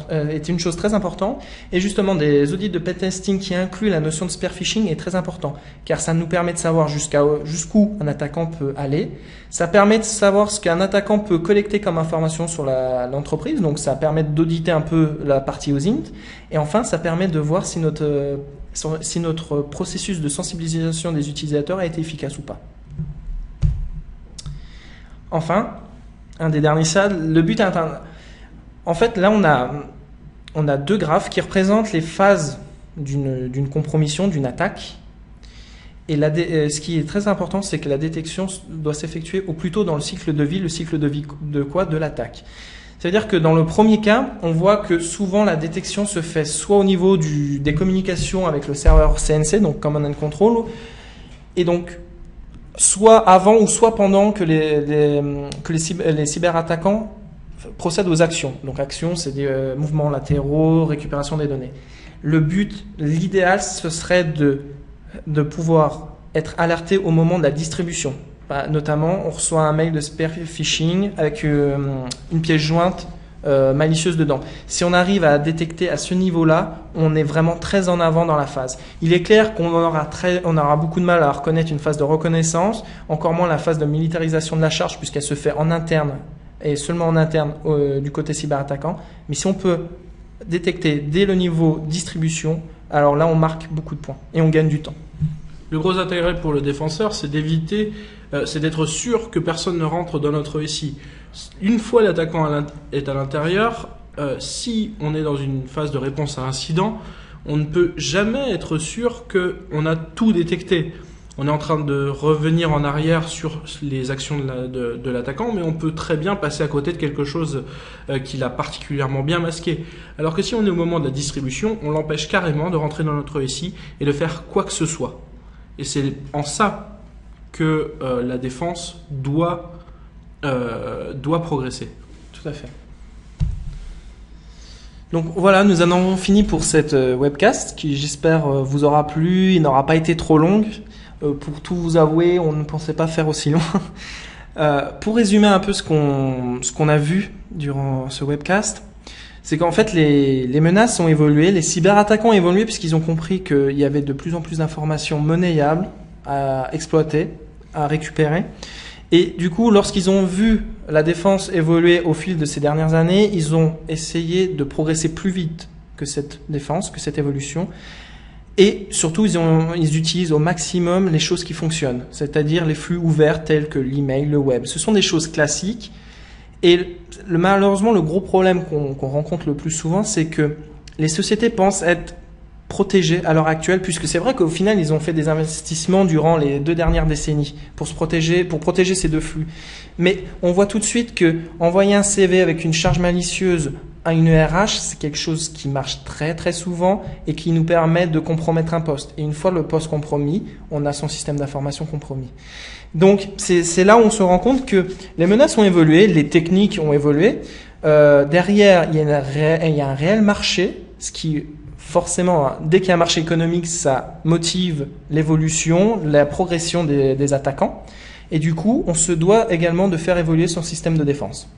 est une chose très importante. Et justement, des audits de pentesting qui incluent la notion de spear phishing est très important, car ça nous permet de savoir jusqu'où un attaquant peut aller. Ça permet de savoir ce qu'un attaquant peut collecter comme information sur l'entreprise, donc ça permet d'auditer un peu la partie OSINT. Et enfin, ça permet de voir si notre processus de sensibilisation des utilisateurs a été efficace ou pas. Enfin, un des derniers salles, le but est atteint. En fait, là, on a deux graphes qui représentent les phases d'une compromission, d'une attaque. Et ce qui est très important, c'est que la détection doit s'effectuer au plus tôt dans le cycle de vie. Le cycle de vie de quoi? De l'attaque. C'est-à-dire que dans le premier cas, on voit que souvent la détection se fait soit au niveau des communications avec le serveur CNC, donc Command and Control, et donc soit avant ou soit pendant que les cyberattaquants procèdent aux actions. Donc actions, c'est des mouvements latéraux, récupération des données. Le but, l'idéal, ce serait de pouvoir être alerté au moment de la distribution. Notamment, on reçoit un mail de spear phishing avec une pièce jointe malicieuse dedans. Si on arrive à détecter à ce niveau-là, on est vraiment très en avant dans la phase. Il est clair qu'on aura beaucoup de mal à reconnaître une phase de reconnaissance, encore moins la phase de militarisation de la charge puisqu'elle se fait en interne et seulement en interne du côté cyberattaquant. Mais si on peut détecter dès le niveau distribution, alors là on marque beaucoup de points et on gagne du temps. Le gros intérêt pour le défenseur, c'est c'est d'être sûr que personne ne rentre dans notre SI. Une fois l'attaquant est à l'intérieur, si on est dans une phase de réponse à incident, on ne peut jamais être sûr qu'on a tout détecté. On est en train de revenir en arrière sur les actions de l'attaquant, mais on peut très bien passer à côté de quelque chose qu'il a particulièrement bien masqué. Alors que si on est au moment de la distribution, on l'empêche carrément de rentrer dans notre SI et de faire quoi que ce soit. Et c'est en ça que la défense doit progresser. Tout à fait. Donc voilà, nous en avons fini pour cette webcast qui, j'espère, vous aura plu. Il n'aura pas été trop longue. Pour tout vous avouer, on ne pensait pas faire aussi long. Pour résumer un peu ce qu'on a vu durant ce webcast, c'est qu'en fait les menaces ont évolué, les cyberattaquants ont évolué puisqu'ils ont compris qu'il y avait de plus en plus d'informations monnayables à exploiter, à récupérer. Et du coup, lorsqu'ils ont vu la défense évoluer au fil de ces dernières années, ils ont essayé de progresser plus vite que cette défense, que cette évolution. Et surtout, ils utilisent au maximum les choses qui fonctionnent, c'est-à-dire les flux ouverts tels que l'email, le web. Ce sont des choses classiques. Et malheureusement, le gros problème qu'on rencontre le plus souvent, c'est que les sociétés pensent être protégées à l'heure actuelle, puisque c'est vrai qu'au final, ils ont fait des investissements durant les 2 dernières décennies pour protéger ces deux flux. Mais on voit tout de suite que envoyer un CV avec une charge malicieuse à une RH, c'est quelque chose qui marche très très souvent et qui nous permet de compromettre un poste. Et une fois le poste compromis, on a son système d'information compromis. Donc c'est là où on se rend compte que les menaces ont évolué, les techniques ont évolué. Derrière, il y a un réel marché, ce qui forcément, dès qu'il y a un marché économique, ça motive l'évolution, la progression des attaquants. Et du coup, on se doit également de faire évoluer son système de défense.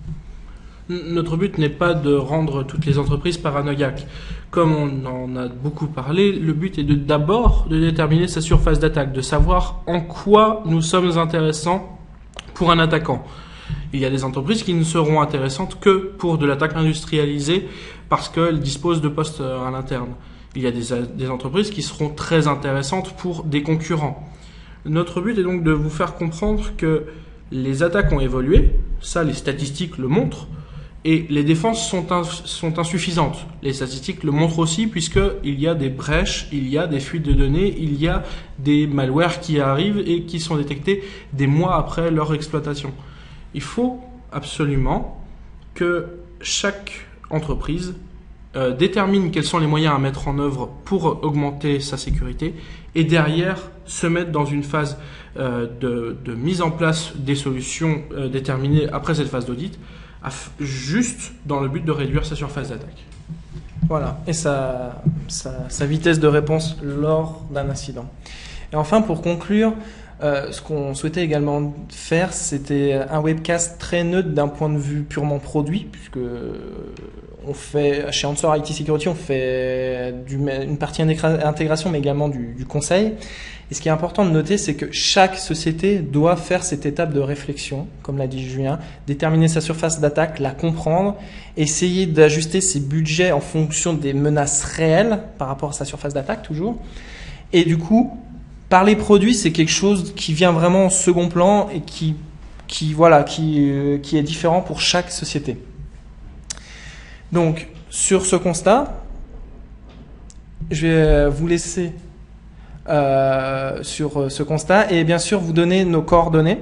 Notre but n'est pas de rendre toutes les entreprises paranoïaques. Comme on en a beaucoup parlé, le but est d'abord de déterminer sa surface d'attaque, de savoir en quoi nous sommes intéressants pour un attaquant. Il y a des entreprises qui ne seront intéressantes que pour de l'attaque industrialisée parce qu'elles disposent de postes à l'interne. Il y a des entreprises qui seront très intéressantes pour des concurrents. Notre but est donc de vous faire comprendre que les attaques ont évolué, ça les statistiques le montrent, Et les défenses sont insuffisantes. Les statistiques le montrent aussi, puisqu'il y a des brèches, il y a des fuites de données, il y a des malwares qui arrivent et qui sont détectés des mois après leur exploitation. Il faut absolument que chaque entreprise détermine quels sont les moyens à mettre en œuvre pour augmenter sa sécurité et derrière se mettre dans une phase de mise en place des solutions déterminées après cette phase d'audit, juste dans le but de réduire sa surface d'attaque. Voilà, et sa vitesse de réponse lors d'un incident. Et enfin, pour conclure, ce qu'on souhaitait également faire, c'était un webcast très neutre d'un point de vue purement produit, puisque on fait, chez Answer IT Security, on fait une partie intégration, mais également du conseil. Et ce qui est important de noter, c'est que chaque société doit faire cette étape de réflexion, comme l'a dit Julien, déterminer sa surface d'attaque, la comprendre, essayer d'ajuster ses budgets en fonction des menaces réelles par rapport à sa surface d'attaque toujours. Et du coup, parler produit, c'est quelque chose qui vient vraiment en second plan et qui est différent pour chaque société. Donc, sur ce constat, je vais vous laisser sur ce constat et bien sûr vous donner nos coordonnées.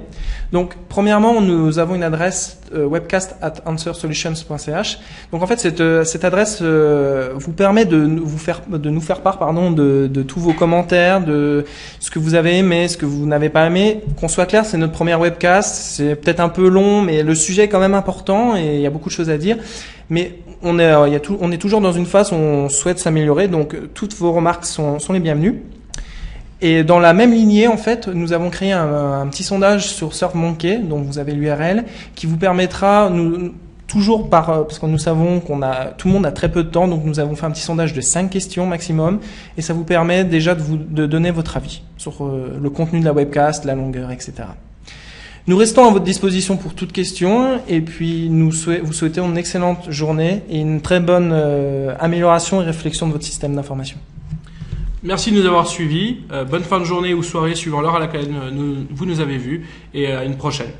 Donc premièrement, nous avons une adresse webcast@answersolutions.ch. Donc en fait cette adresse vous permet de nous faire part de tous vos commentaires, de ce que vous avez aimé, ce que vous n'avez pas aimé. Qu'on soit clair, c'est notre première webcast, c'est peut-être un peu long, mais le sujet est quand même important et il y a beaucoup de choses à dire. Mais on est toujours dans une phase où on souhaite s'améliorer, donc toutes vos remarques sont les bienvenues. Et dans la même lignée, en fait, nous avons créé un petit sondage sur SurfMonkey, dont vous avez l'URL, qui vous permettra, parce que nous savons tout le monde a très peu de temps, donc nous avons fait un petit sondage de 5 questions maximum, et ça vous permet déjà de donner votre avis sur le contenu de la webcast, la longueur, etc. Nous restons à votre disposition pour toute question, et puis vous souhaitons une excellente journée et une très bonne amélioration et réflexion de votre système d'information. Merci de nous avoir suivis. Bonne fin de journée ou soirée suivant l'heure à laquelle vous nous avez vus et à une prochaine.